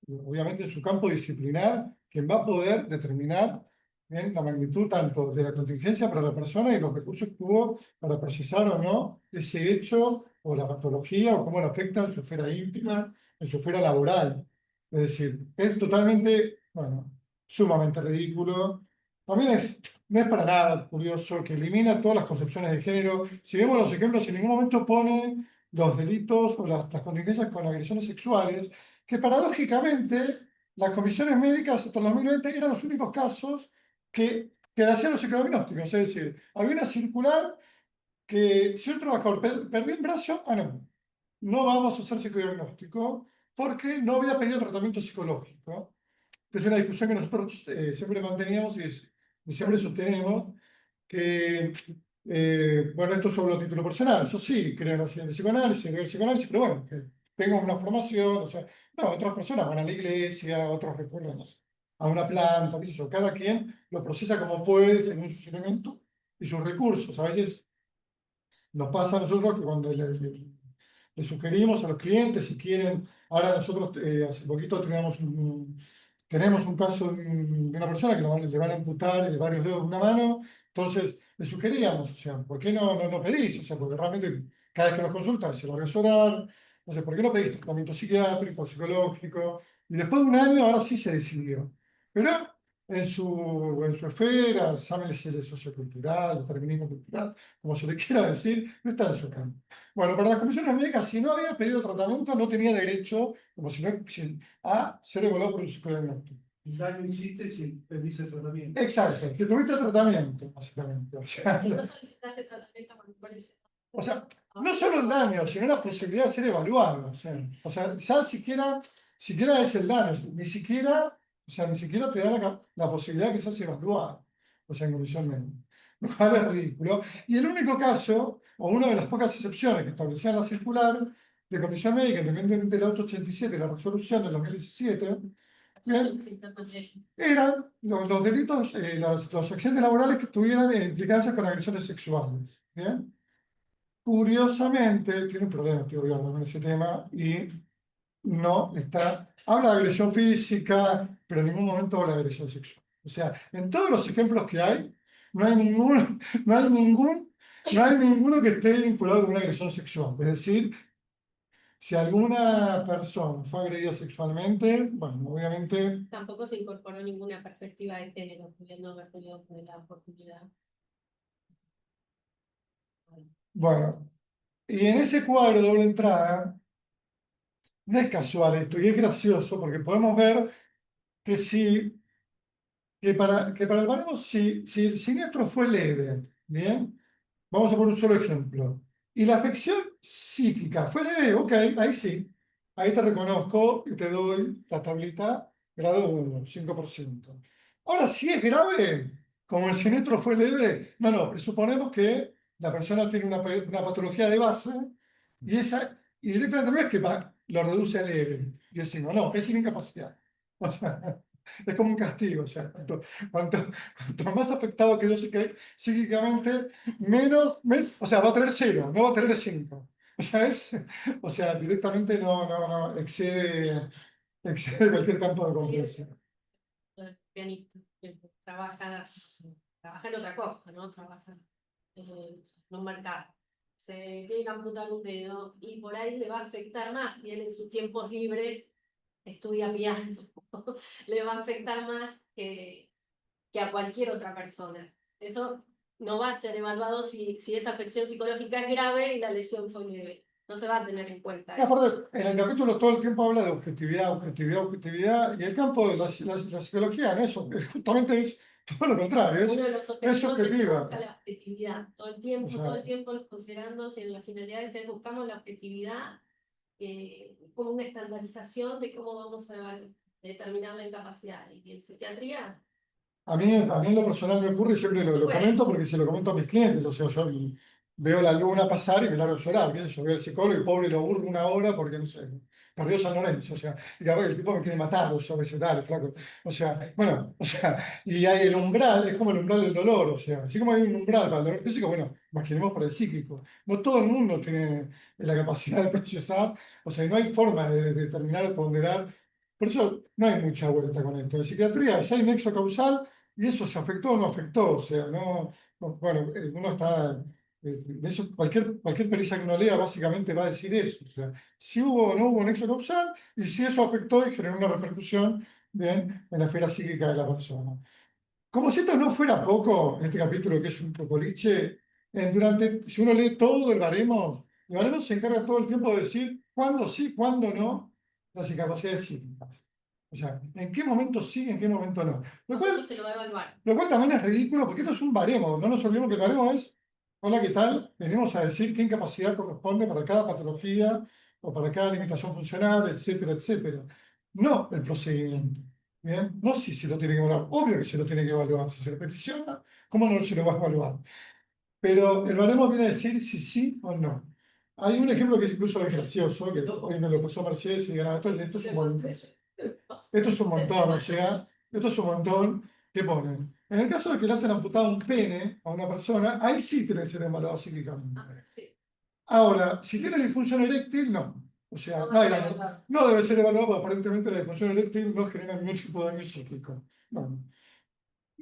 obviamente en su campo disciplinar, quien va a poder determinar la magnitud tanto de la contingencia para la persona y los recursos que tuvo para procesar o no ese hecho o la patología o cómo le afecta en su esfera íntima, en su esfera laboral. Es decir, es totalmente, bueno, sumamente ridículo. También no es para nada curioso que elimina todas las concepciones de género. Si vemos los ejemplos, en ningún momento pone los delitos o las contingencias con agresiones sexuales, que paradójicamente las comisiones médicas hasta el 2020 eran los únicos casos que hacían los psicodiagnósticos. Es decir, había una circular que si un trabajador perdió un brazo, no vamos a hacer psicodiagnóstico porque no había pedido tratamiento psicológico. Es una discusión que nosotros siempre manteníamos y siempre sostenemos que, bueno, esto solo a título personal, eso sí, creo en la ciencia del psicoanálisis, creo en el psicoanálisis, pero bueno, que tengo una formación, o sea, no, otras personas van a la iglesia, otros recurren, no sé, a una planta, qué sé yo, cada quien lo procesa como puede, según sus elementos y sus recursos. A veces nos pasa a nosotros que cuando le sugerimos a los clientes si quieren, ahora nosotros hace poquito tenemos un caso de una persona que le van a amputar varios dedos de una mano, entonces le sugeríamos, o sea, ¿por qué no pedís? O sea, porque realmente cada vez que nos consultan se lo va a llorar, entonces, ¿por qué no pedís tratamiento psiquiátrico, psicológico? Y después de un año, ahora sí se decidió. Pero en su esfera, llámese sociocultural, determinismo cultural, como se le quiera decir, no está en su campo. Bueno, para las comisiones médicas, si no había pedido tratamiento, no tenía derecho, como si no, a ser evaluado por un psicodiagnóstico. El daño existe si pedís el tratamiento. Exacto, que tuviste tratamiento, básicamente. Si no solicitaste tratamiento con O sea, no solo el daño, sino la posibilidad de ser evaluado. O sea, ya siquiera es el daño, ni siquiera te da la posibilidad que seas evaluado, o sea, en comisión médica. Lo cual es ridículo. Y el único caso, o una de las pocas excepciones que establecía la circular de comisión médica, independientemente de la 887 y la resolución del 2017, bien, eran los delitos, los accidentes laborales que tuvieran implicancia con agresiones sexuales. ¿Bien? Curiosamente, tiene un problema este gobierno con ese tema y no está. Habla de agresión física, pero en ningún momento habla de agresión sexual. O sea, en todos los ejemplos que hay, no hay ninguno, no hay ningún, no hay ninguno que esté vinculado con una agresión sexual. Es decir, si alguna persona fue agredida sexualmente, bueno, obviamente, Tampoco se incorporó ninguna perspectiva de género, pudiendo haber tenido la oportunidad. bueno. Y en ese cuadro de doble entrada, no es casual esto, y es gracioso, porque podemos ver que si que para el baremo, si el siniestro fue leve, ¿bien? Vamos a poner un solo ejemplo. Y la afección psíquica fue leve, ok, ahí sí. Ahí te reconozco y te doy la tablita grado 1, 5%. Ahora, si es grave, como el siniestro fue leve, no, presuponemos que la persona tiene una patología de base y directamente no es que lo reduce a leve. Y decimos, no, es sin incapacidad. O sea, es como un castigo. O sea, cuanto más afectado quedó psíquicamente, o sea, va a tener 0, no va a tener 5. O sea, directamente no excede cualquier campo de comprensión. Pianista, que trabaja, no sé, trabaja en otra cosa, ¿no? Trabaja en un mercado. Se tiene que amputar un dedo y por ahí le va a afectar más si él en sus tiempos libres estudia piano. Le va a afectar más que a cualquier otra persona. Eso no va a ser evaluado si esa afección psicológica es grave y la lesión fue leve. No se va a tener en cuenta Y eso. aparte, en el capítulo todo el tiempo habla de objetividad, objetividad, objetividad, y el campo de la psicología en eso, justamente es todo lo contrario, Uno de los es objetivos es subjetiva. buscar la objetividad. Todo el O sea, tiempo considerando si en las finalidades buscamos la objetividad como una estandarización de cómo vamos a determinar la incapacidad. Y en psiquiatría, a mí en lo personal me ocurre y siempre lo bueno, comento porque se lo comento a mis clientes. O sea, yo veo la luna pasar y me largo a llorar. ¿Qué sé yo? Veo al psicólogo y pobre lo aburro una hora porque, no sé, perdió San Lorenzo. O sea, y capaz que el tipo me quiere matar, o sea, me dice, dale, flaco. O sea, bueno, o sea, y hay el umbral, es como el umbral del dolor. O sea, así como hay un umbral para el dolor físico, bueno, imaginemos para el psíquico. No todo el mundo tiene la capacidad de procesar, o sea, no hay forma de determinar o ponderar Por eso no hay mucha vuelta con esto. En psiquiatría ya hay nexo causal y eso se afectó o no afectó. O sea, bueno, uno está, de eso, cualquier pericia que uno lea básicamente va a decir eso. O sea, si hubo o no hubo nexo causal y si eso afectó y generó una repercusión, bien, en la esfera psíquica de la persona. Como si esto no fuera poco, este capítulo que es un poco liche, si uno lee todo el baremo se encarga todo el tiempo de decir cuándo sí, cuándo no, las incapacidades psíquicas. O sea, en qué momento sí, en qué momento no. ¿Cuándo se lo va a evaluar? Lo cual también es ridículo porque esto es un baremo. No nos olvidemos que el baremo es, hola, ¿qué tal? Venimos a decir qué incapacidad corresponde para cada patología o para cada limitación funcional, etcétera, etcétera. No el procedimiento. ¿Bien? No si se lo tiene que evaluar. Obvio que se lo tiene que evaluar. Si se lo peticiona, ¿cómo no se lo va a evaluar? Pero el baremo viene a decir si sí o no. Hay un ejemplo que es incluso gracioso, que hoy me lo pasó Mercedes y digan, esto es un montón, esto es un montón, o sea, esto es un montón que ponen. En el caso de que le hacen amputado un pene a una persona, ahí sí tiene que ser evaluado psíquicamente. Ahora, si tiene disfunción eréctil, no. O sea, no debe ser evaluado porque aparentemente la disfunción eréctil no genera ningún tipo de daño psíquico. Bueno,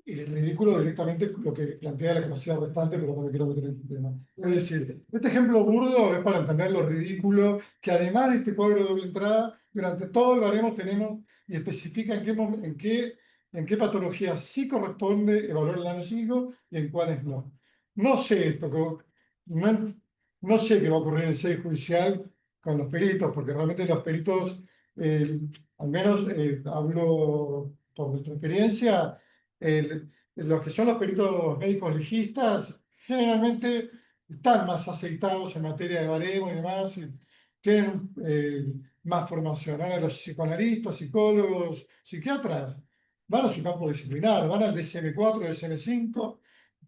y es ridículo directamente lo que plantea la capacidad restante, pero no me quiero meter en el tema. Es decir, este ejemplo burdo es para entender lo ridículo que además de este cuadro de doble entrada, durante todo el baremo tenemos y especifica en qué patologías sí corresponde evaluar el daño psíquico y en cuáles no. No sé no, no sé qué va a ocurrir en el sede judicial con los peritos, porque realmente los peritos, al menos hablo por nuestra experiencia, los que son los peritos médicos legistas generalmente están más aceitados en materia de baremo y demás, y tienen más formación. Ahora los psicoanalistas, psicólogos, psiquiatras van a su campo disciplinar, van al DSM-4, DSM-5,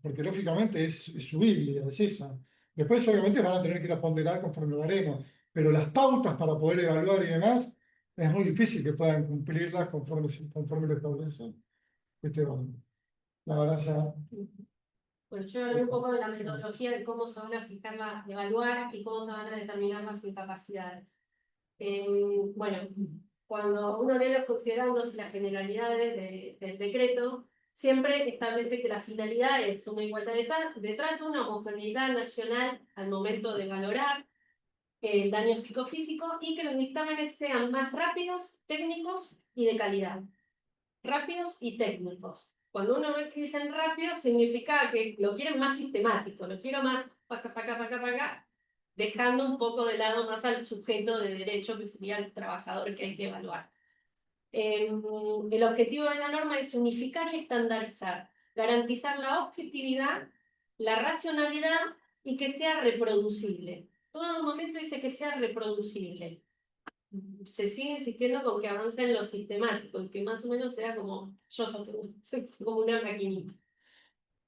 porque lógicamente es su Biblia, es esa. Después obviamente van a tener que ir a ponderar conforme al baremo, pero las pautas para poder evaluar y demás, es muy difícil que puedan cumplirlas conforme lo establecen este baremo. La verdad ya. Bueno, yo hablé un poco de la metodología de cómo se van a fijar, evaluar y cómo se van a determinar las incapacidades. Bueno, cuando uno lee los considerandos y las generalidades del decreto, siempre establece que la finalidad es una igualdad de trato, una homogeneidad nacional al momento de valorar el daño psicofísico y que los dictámenes sean más rápidos, técnicos y de calidad. Rápidos y técnicos. Cuando uno ve que dicen rápido, significa que lo quieren más sistemático, lo quiero más acá, dejando un poco de lado más al sujeto de derecho, que sería el trabajador que hay que evaluar. El objetivo de la norma es unificar y estandarizar, garantizar la objetividad, la racionalidad y que sea reproducible. Todo en un momento dice que sea reproducible. Se sigue insistiendo con que avance en lo sistemático y que más o menos sea como yo soy como una maquinita.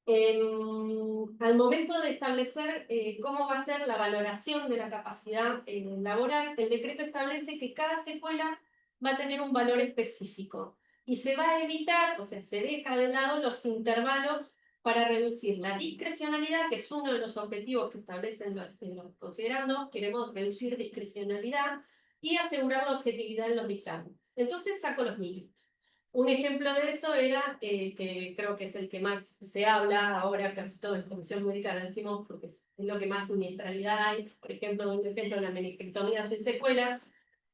Al momento de establecer cómo va a ser la valoración de la capacidad laboral, el decreto establece que cada secuela va a tener un valor específico y se va a evitar, o sea, se deja de lado los intervalos para reducir la discrecionalidad, que es uno de los objetivos que establecen los considerandos. Queremos reducir discrecionalidad y asegurar la objetividad en los dictámenes. Entonces saco los mínimos. Un ejemplo de eso era, que creo que es el que más se habla ahora, casi todo en comisión médica lo decimos porque es lo que más siniestralidad hay. Por ejemplo, la meniscectomía sin secuelas.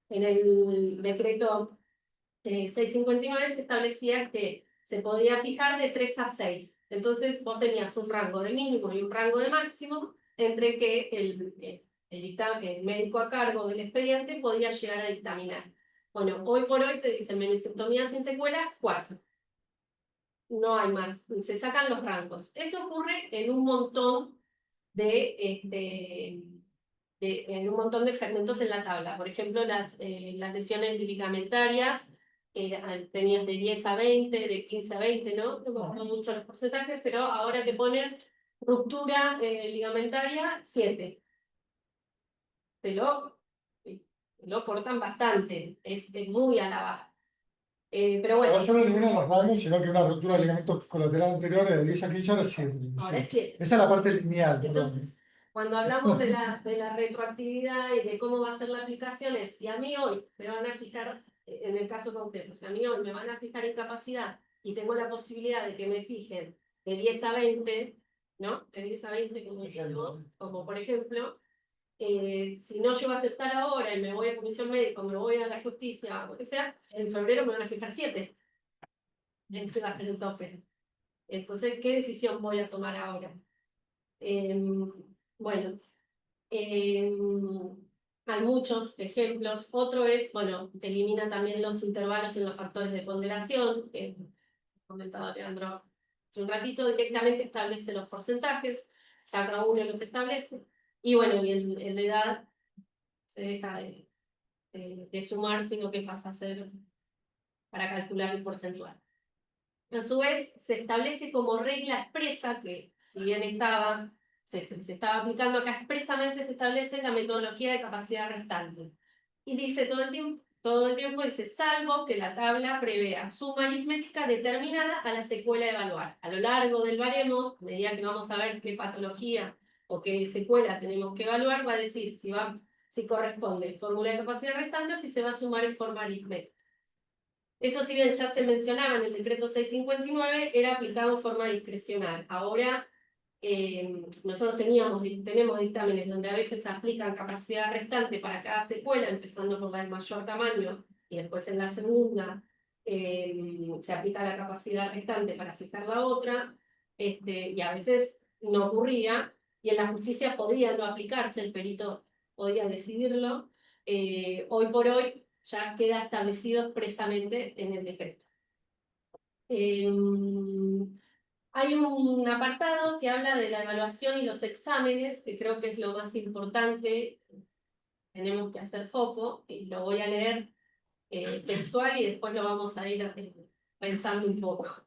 En el decreto 659 se establecía que se podía fijar de 3 a 6. Entonces vos tenías un rango de mínimo y un rango de máximo entre que el médico a cargo del expediente podía llegar a dictaminar. Bueno, hoy por hoy te dicen meniscectomía sin secuelas, 4. No hay más, se sacan los rangos. Eso ocurre en un montón en un montón de fragmentos en la tabla. Por ejemplo, las lesiones ligamentarias, tenías de 10 a 20, de 15 a 20, ¿no? No me acuerdo mucho los porcentajes, pero ahora te ponen ruptura ligamentaria 7. Te lo cortan bastante, es muy a la baja. Pero bueno. No solo eliminan los rangos, sino que una ruptura de ligamentos colateral anterior de 10 a 15 ahora es 7. Ahora es 7. Esa es la parte lineal. Entonces, cuando hablamos de la retroactividad y de cómo va a ser la aplicación, es si a mí hoy me van a fijar en el caso concreto, si a mí hoy me van a fijar incapacidad y tengo la posibilidad de que me fijen de 10 a 20, ¿no? De 10 a 20, como por ejemplo, si no llego a aceptar ahora y me voy a comisión médica, me voy a la justicia, o lo que sea, en febrero me van a fijar 7. Ese va a ser el tope. Entonces, ¿qué decisión voy a tomar ahora? Bueno, hay muchos ejemplos. Otro es, bueno, elimina también los intervalos en los factores de ponderación, que comentaba Leandro hace un ratito, directamente establece los porcentajes, saca uno y los establece, y bueno, y el de edad se deja de sumar, sino que pasa a ser para calcular el porcentual. A su vez, se establece como regla expresa, que si bien se estaba aplicando acá expresamente, se establece la metodología de capacidad restante. Y dice todo el tiempo dice, salvo que la tabla prevea suma aritmética determinada a la secuela a evaluar. A lo largo del baremo, a medida que vamos a ver qué patología o qué secuela tenemos que evaluar, va a decir si corresponde fórmula de capacidad restante o si se va a sumar en forma aritmética. Eso, si bien ya se mencionaba en el decreto 659, era aplicado en forma discrecional. Ahora, nosotros tenemos dictámenes donde a veces se aplican capacidad restante para cada secuela, empezando por la de mayor tamaño, y después en la segunda se aplica la capacidad restante para fijar la otra, y a veces no ocurría, y en la justicia podía no aplicarse, el perito podía decidirlo. Hoy por hoy ya queda establecido expresamente en el decreto. Hay un apartado que habla de la evaluación y los exámenes, que creo que es lo más importante, tenemos que hacer foco, y lo voy a leer textual y después lo vamos a ir pensando un poco.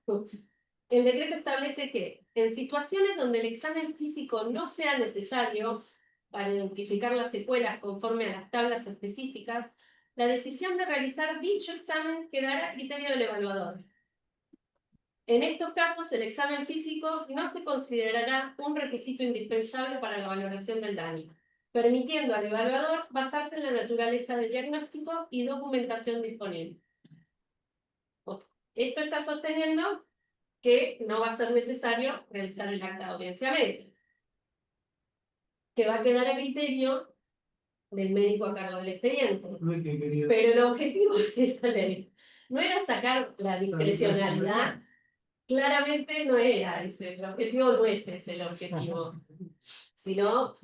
El decreto establece que en situaciones donde el examen físico no sea necesario para identificar las secuelas conforme a las tablas específicas, la decisión de realizar dicho examen quedará a criterio del evaluador. En estos casos, el examen físico no se considerará un requisito indispensable para la valoración del daño, permitiendo al evaluador basarse en la naturaleza del diagnóstico y documentación disponible. Esto está sosteniendo que no va a ser necesario realizar el acta de audiencia médica, que va a quedar a criterio del médico a cargo del expediente. No es que quería. Pero el objetivo de la ley no era sacar la discrecionalidad, claramente no era ese, el objetivo no es ese el objetivo, sino,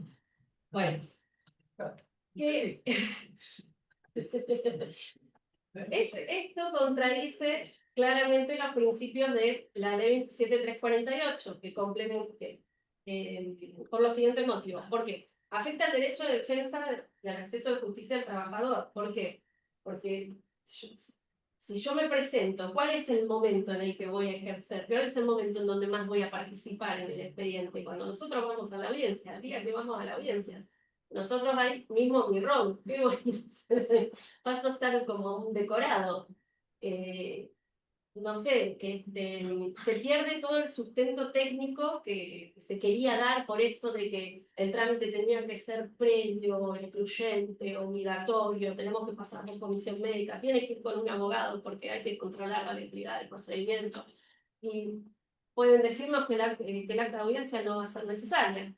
bueno, que esto contradice claramente los principios de la ley 27348, que complemente, por los siguientes motivos. ¿Por qué? Afecta el derecho de defensa del acceso de justicia del trabajador. ¿Por qué? Porque si yo me presento, ¿cuál es el momento en el que voy a ejercer? ¿Cuál es el momento en donde más voy a participar en el expediente? Cuando nosotros vamos a la audiencia, el día que vamos a la audiencia. Nosotros ahí mismo mi rol, ¿qué voy a hacer? Paso a estar como un decorado. No sé, se pierde todo el sustento técnico que se quería dar por esto de que el trámite tenía que ser previo, excluyente, obligatorio, tenemos que pasar por comisión médica, tiene que ir con un abogado porque hay que controlar la legalidad del procedimiento. Y pueden decirnos que el acta de audiencia no va a ser necesaria.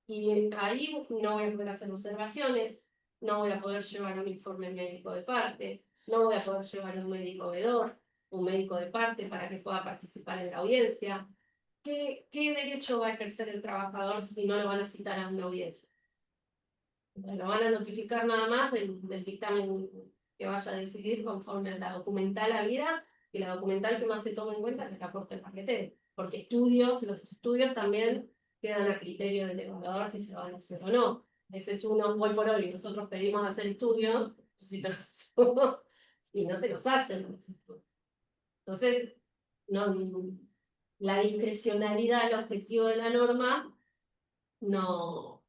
Y ahí no voy a poder hacer observaciones, no voy a poder llevar un informe médico de parte, no voy a poder llevar un médico vedor, un médico de parte para que pueda participar en la audiencia. ¿Qué derecho va a ejercer el trabajador si no lo van a citar a una audiencia? Lo van a notificar nada más del dictamen que vaya a decidir conforme a la documental habida, y la documental que más se toma en cuenta es el aporte del paquete, porque los estudios también quedan a criterio del evaluador si se van a hacer o no. Ese es uno hoy por hoy. Nosotros pedimos hacer estudios, y no te los hacen los estudios. Entonces, no, la discrecionalidad, el objetivo de la norma, no,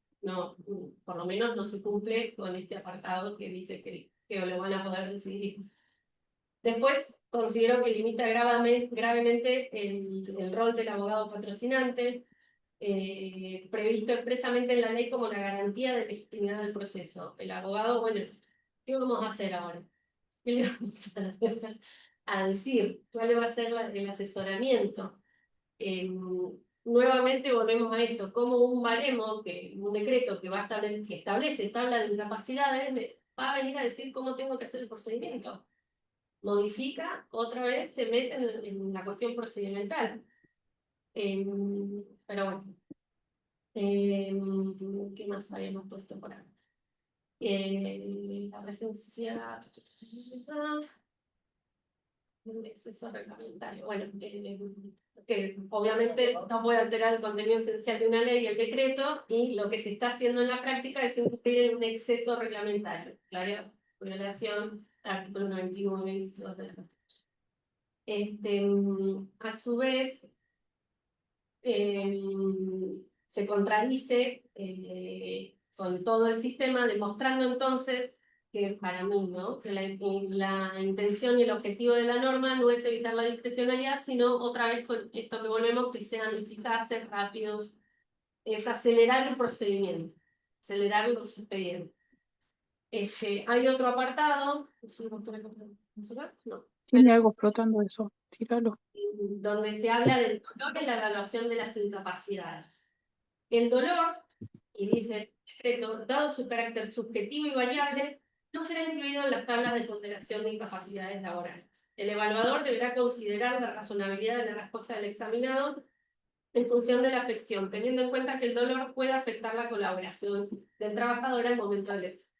por lo menos no se cumple con este apartado que dice que lo van a poder decidir. Después, considero que limita gravemente el rol del abogado patrocinante, previsto expresamente en la ley como la garantía de legitimidad del proceso. El abogado, bueno, ¿qué vamos a hacer ahora? ¿qué le vamos a decir? ¿Cuál va a ser el asesoramiento? Nuevamente volvemos a esto, como un baremo, un decreto que que establece tabla de incapacidades, me va a venir a decir cómo tengo que hacer el procedimiento. Modifica, otra vez se mete en la cuestión procedimental. Pero bueno. ¿Qué más habíamos puesto por acá? La presencia. El exceso reglamentario. Bueno, que obviamente no puede alterar el contenido esencial de una ley y el decreto, y lo que se está haciendo en la práctica es incurrir en un exceso reglamentario. Claro, violación al artículo 91 de la a su vez, se contradice con todo el sistema, demostrando entonces que para mí, ¿no? Que la intención y el objetivo de la norma no es evitar la discrecionalidad, sino otra vez con esto que volvemos, que sean eficaces, rápidos, es acelerar el procedimiento, acelerar los expedientes. Hay otro apartado, no, Tiene algo flotando eso, tíralo. donde se habla del dolor en la evaluación de las incapacidades. El dolor, y dice el decreto, dado su carácter subjetivo y variable, no será incluido en las tablas de ponderación de incapacidades laborales. El evaluador deberá considerar la razonabilidad de la respuesta del examinado en función de la afección, teniendo en cuenta que el dolor puede afectar la colaboración del trabajador al momento del examen.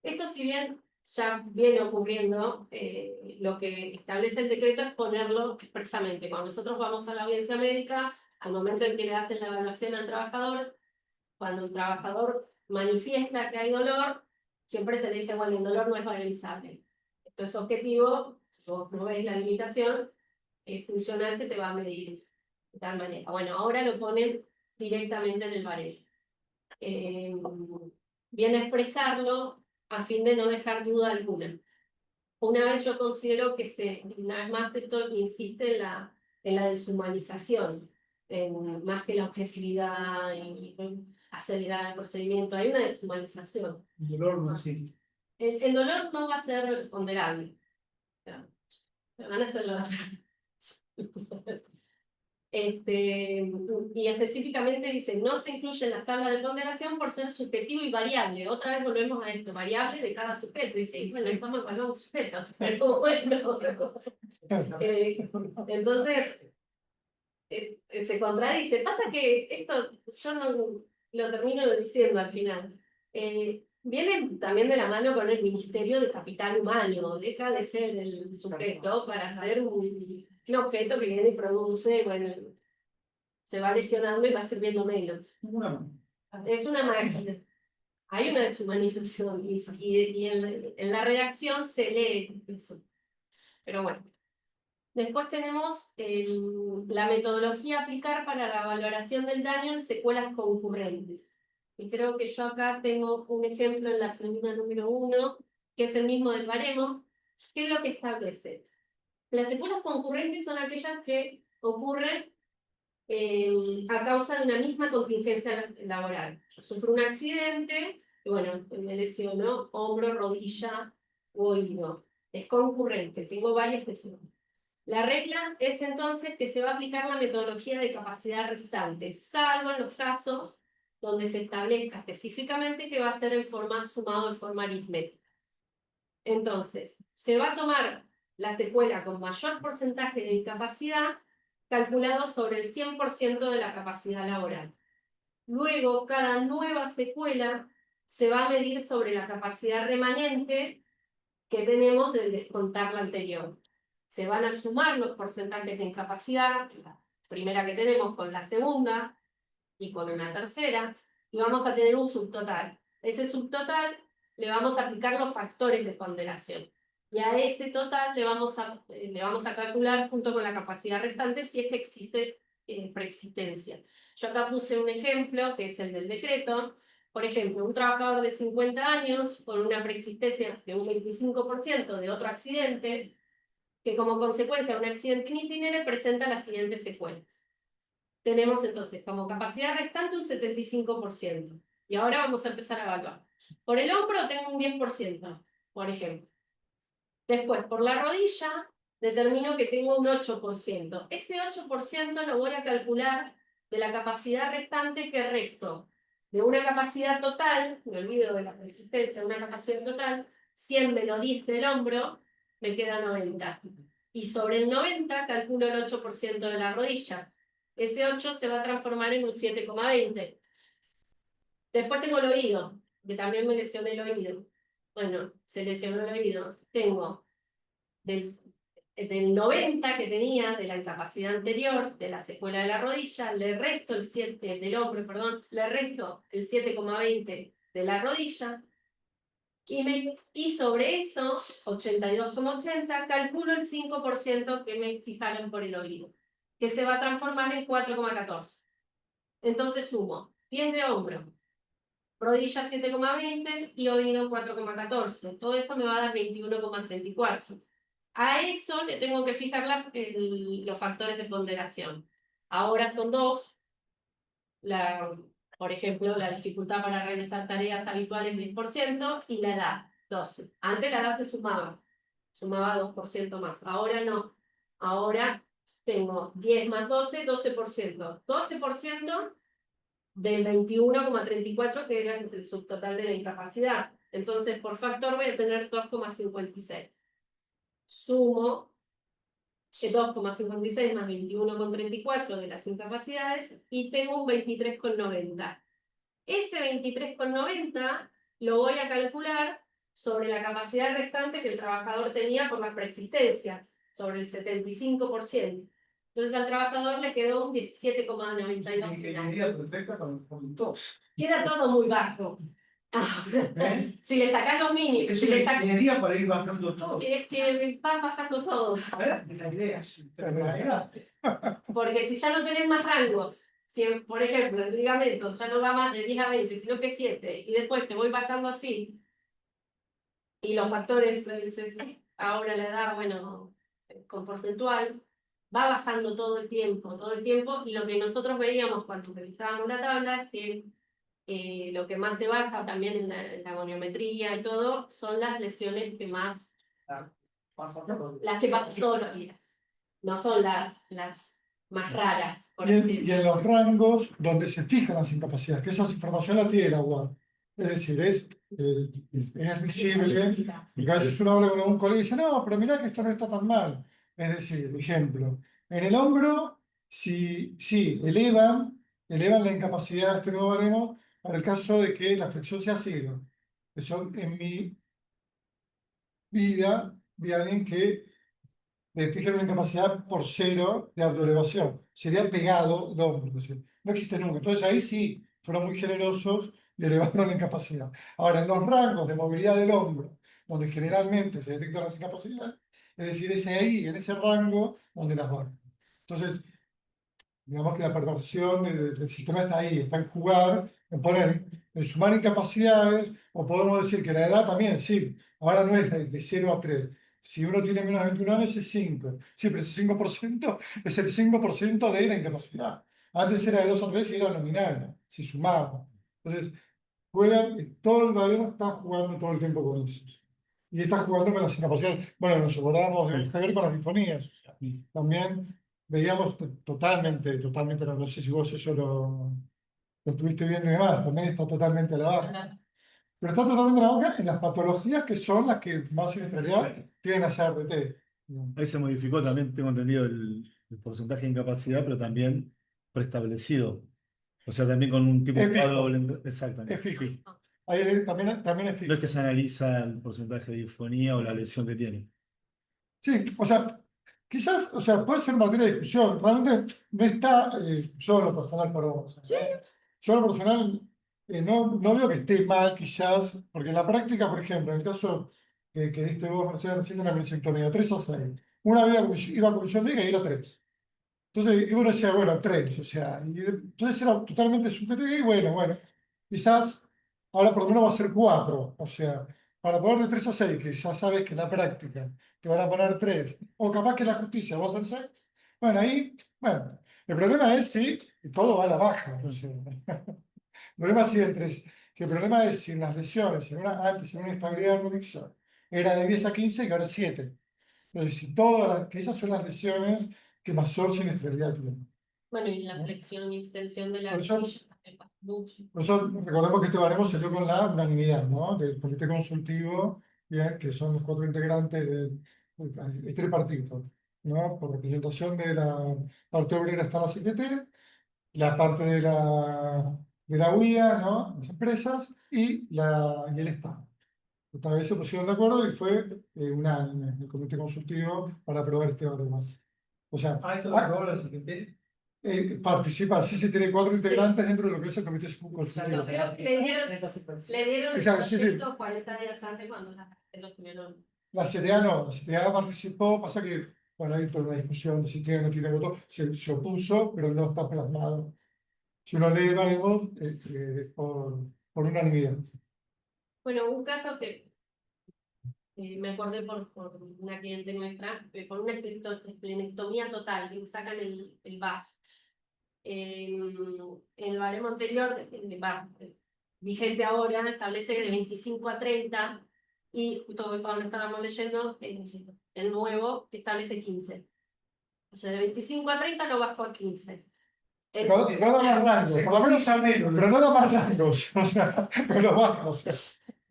Esto, si bien ya viene ocurriendo, lo que establece el decreto es ponerlo expresamente. Cuando nosotros vamos a la audiencia médica, al momento en que le hacen la evaluación al trabajador, cuando el trabajador manifiesta que hay dolor, siempre se le dice, bueno, el dolor no es variabilizable. Esto es objetivo, vos no ves la limitación, funcional se te va a medir de tal manera. Bueno, ahora lo ponen directamente en el baremo. Viene a expresarlo a fin de no dejar duda alguna. Una vez yo considero que una vez más esto insiste en la deshumanización, más que la objetividad y acelerar el procedimiento, hay una deshumanización. El dolor no existe. El dolor no va a ser ponderable. Van a hacerlo. Y específicamente dice, no se incluye en las tablas de ponderación por ser subjetivo y variable. Otra vez volvemos a esto, variable de cada sujeto. Y sí, bueno, estamos evaluando sujetos, pero bueno. Entonces, se contradice. Pasa que esto, yo no lo termino diciendo al final. Viene también de la mano con el Ministerio de Capital Humano. Deja de ser el sujeto para ser un objeto que viene y produce, bueno, se va lesionando y va sirviendo menos. Es una máquina. Hay una deshumanización y en la redacción se lee eso. Pero bueno. Después tenemos la metodología a aplicar para la valoración del daño en secuelas concurrentes. Y creo que yo acá tengo un ejemplo en la columna número 1, que es el mismo del baremo. ¿Qué es lo que establece? Las secuelas concurrentes son aquellas que ocurren a causa de una misma contingencia laboral. Yo sufro un accidente, y bueno, me lesionó hombro, rodilla o oído. Es concurrente, tengo varias lesiones. La regla es entonces que se va a aplicar la metodología de capacidad restante, salvo en los casos donde se establezca específicamente que va a ser en forma sumado de forma aritmética. Entonces, se va a tomar la secuela con mayor porcentaje de discapacidad calculado sobre el 100% de la capacidad laboral. Luego, cada nueva secuela se va a medir sobre la capacidad remanente que tenemos de descontar la anterior. Se van a sumar los porcentajes de incapacidad, la primera que tenemos con la segunda y con una tercera, y vamos a tener un subtotal. Ese subtotal le vamos a aplicar los factores de ponderación. Y a ese total le vamos a calcular junto con la capacidad restante si es que existe preexistencia. Yo acá puse un ejemplo, que es el del decreto. Por ejemplo, un trabajador de 50 años con una preexistencia de un 25% de otro accidente, que como consecuencia de un accidente in itinere presenta las siguientes secuelas. Tenemos entonces como capacidad restante un 75%. Y ahora vamos a empezar a evaluar. Por el hombro tengo un 10%, por ejemplo. Después, por la rodilla, determino que tengo un 8%. Ese 8% lo voy a calcular de la capacidad restante que resto. De una capacidad total, me olvido de la resistencia, de una capacidad total, 100 menos 10 del hombro, me queda 90. Y sobre el 90 calculo el 8% de la rodilla. Ese 8 se va a transformar en un 7,20. Después tengo el oído, que también me lesioné el oído. Bueno, se lesionó el oído. Tengo del 90 que tenía de la incapacidad anterior, de la secuela de la rodilla, le resto el 7 del hombro, perdón, le resto el 7,20 de la rodilla, y sobre eso, 82,80, calculo el 5% que me fijaron por el oído, que se va a transformar en 4,14. Entonces sumo 10 de hombro, rodilla 7,20 y oído 4,14. Todo eso me va a dar 21,34. A eso le tengo que fijar los factores de ponderación. Ahora son 2. Por ejemplo, la dificultad para realizar tareas habituales 10% y la edad 12. Antes la edad se sumaba 2% más. Ahora no. Ahora tengo 10 más 12, 12%. 12% del 21,34 que era el subtotal de la incapacidad. Entonces, por factor voy a tener 2,56. Sumo 2,56 más 21,34 de las incapacidades y tengo un 23,90. Ese 23,90 lo voy a calcular sobre la capacidad restante que el trabajador tenía por las preexistencias, sobre el 75%. Entonces al trabajador le quedó un 17,92. Ingeniería perfecta para el conductor. Queda todo muy bajo. Si le sacas los mínimos, Es si una le sacas... ingeniería para ir bajando todo. Es que va bajando todo. A ver, la idea, te lo imaginaste. Porque si ya no tenés más rangos, si por ejemplo el ligamento ya no va más de 10 a 20, sino que 7, y después te voy bajando así, y los factores, ahora la edad, bueno, con porcentual, va bajando todo el tiempo, y lo que nosotros veíamos cuando revisábamos la tabla es que lo que más se baja también en la goniometría y todo, son las lesiones que más, las que pasan todos los días. No son las más raras, por así Y en decirlo. los rangos donde se fijan las incapacidades, que esa información la tiene la UAR. Es decir, es visible. Y a veces uno habla con algún colega y dice, no, pero mirá que esto no está tan mal. Es decir, ejemplo, en el hombro, sí, elevan la incapacidad, esto no veremos, para el caso de que la flexión sea cero. Eso en mi vida vi a alguien que le fijan una incapacidad por cero de autoelevación. Sería pegado el hombro. Es decir, no existe nunca. Entonces ahí sí fueron muy generosos y elevaron la incapacidad. Ahora, en los rangos de movilidad del hombro, donde generalmente se detectan las incapacidades, es decir, es ahí, en ese rango, donde las van. Entonces, digamos que la perversión del sistema está ahí, está en jugar, en poner, en sumar incapacidades, o podemos decir que la edad también, sí, ahora no es de 0 a 3. Si uno tiene menos de 21 años es 5. Sí, pero ese 5% es el 5% de la incapacidad. Antes era de 2 a 3 y era nominal, si sumaba. Entonces, juegan, todo el balón está jugando todo el tiempo con eso. Y está jugando con las incapacidades. Bueno, nos acordábamos de Javier con las sinfonías. También veíamos totalmente, no sé si vos eso lo estuviste viendo y demás, también está totalmente a la baja. Pero está totalmente a la baja en las patologías que son las que más siniestralidad tienen a CRT. Ahí se modificó también, tengo entendido, el porcentaje de incapacidad, pero también preestablecido. O sea, también con un tipo Es de fijo. doble. Exactamente. Es fijo. Ahí también es fijo. No es que se analiza el porcentaje de disfonía o la lesión que tiene. Sí, o sea, quizás, o sea, puede ser materia de discusión. Realmente no está yo en lo personal por vos. Sí. Yo en lo personal no veo que esté mal, quizás, porque en la práctica, por ejemplo, en el caso que diste vos, Mercedes, haciendo una mesiectomía, 3 a 6. Una iba a comisión médica y era 3. Entonces, y uno decía, bueno, 3, o sea, y entonces era totalmente subjetivo y bueno, quizás ahora por lo menos va a ser 4, o sea, para poder de 3 a 6, que ya sabes que en la práctica te van a poner 3, o capaz que la justicia va a ser 6, bueno, ahí, bueno, el problema es si todo va a la baja, o sea, el problema es si que el problema es si en las lesiones, antes en una inestabilidad armónica, era de 10 a 15 y ahora es 7. Entonces, que esas son las lesiones que mayor siniestralidad tienen. Bueno, y la ¿No? flexión y extensión de la Por eso- rodilla también pasa mucho. Por eso recordemos que este baremo salió con la unanimidad, ¿no? Del comité consultivo, bien, que son los 4 integrantes del tripartito, ¿no? Por representación de la parte obrera está la CGT, la parte de la UIA, ¿no? Las empresas, y el Estado. Esta vez se pusieron de acuerdo y fue unánime el comité consultivo para aprobar este baremo. O sea, Esto lo aprobó la CGT. participa, sí, tiene 4 Sí. integrantes dentro de lo que es el comité consultivo. Creo que le dieron el Exacto, sí, sí. proyecto 40 días antes cuando lo tuvieron. La CTA no, la CTA participó, pasa que, bueno, hay toda una discusión de si tiene o no tiene voto, se opuso, pero no está plasmado. Si uno lee el baremo, por unanimidad. Bueno, un caso que me acordé por una cliente nuestra, por una esplenectomía total, que sacan el vaso. En el baremo anterior, vigente ahora, establece de 25 a 30, y justo hoy cuando lo estábamos leyendo, el nuevo establece 15. O sea, de 25 a 30 lo bajo a 15. No da más rangos, Se por lo menos, cotiza menos, pero no da más rangos, o sea, pero lo baja, o sea.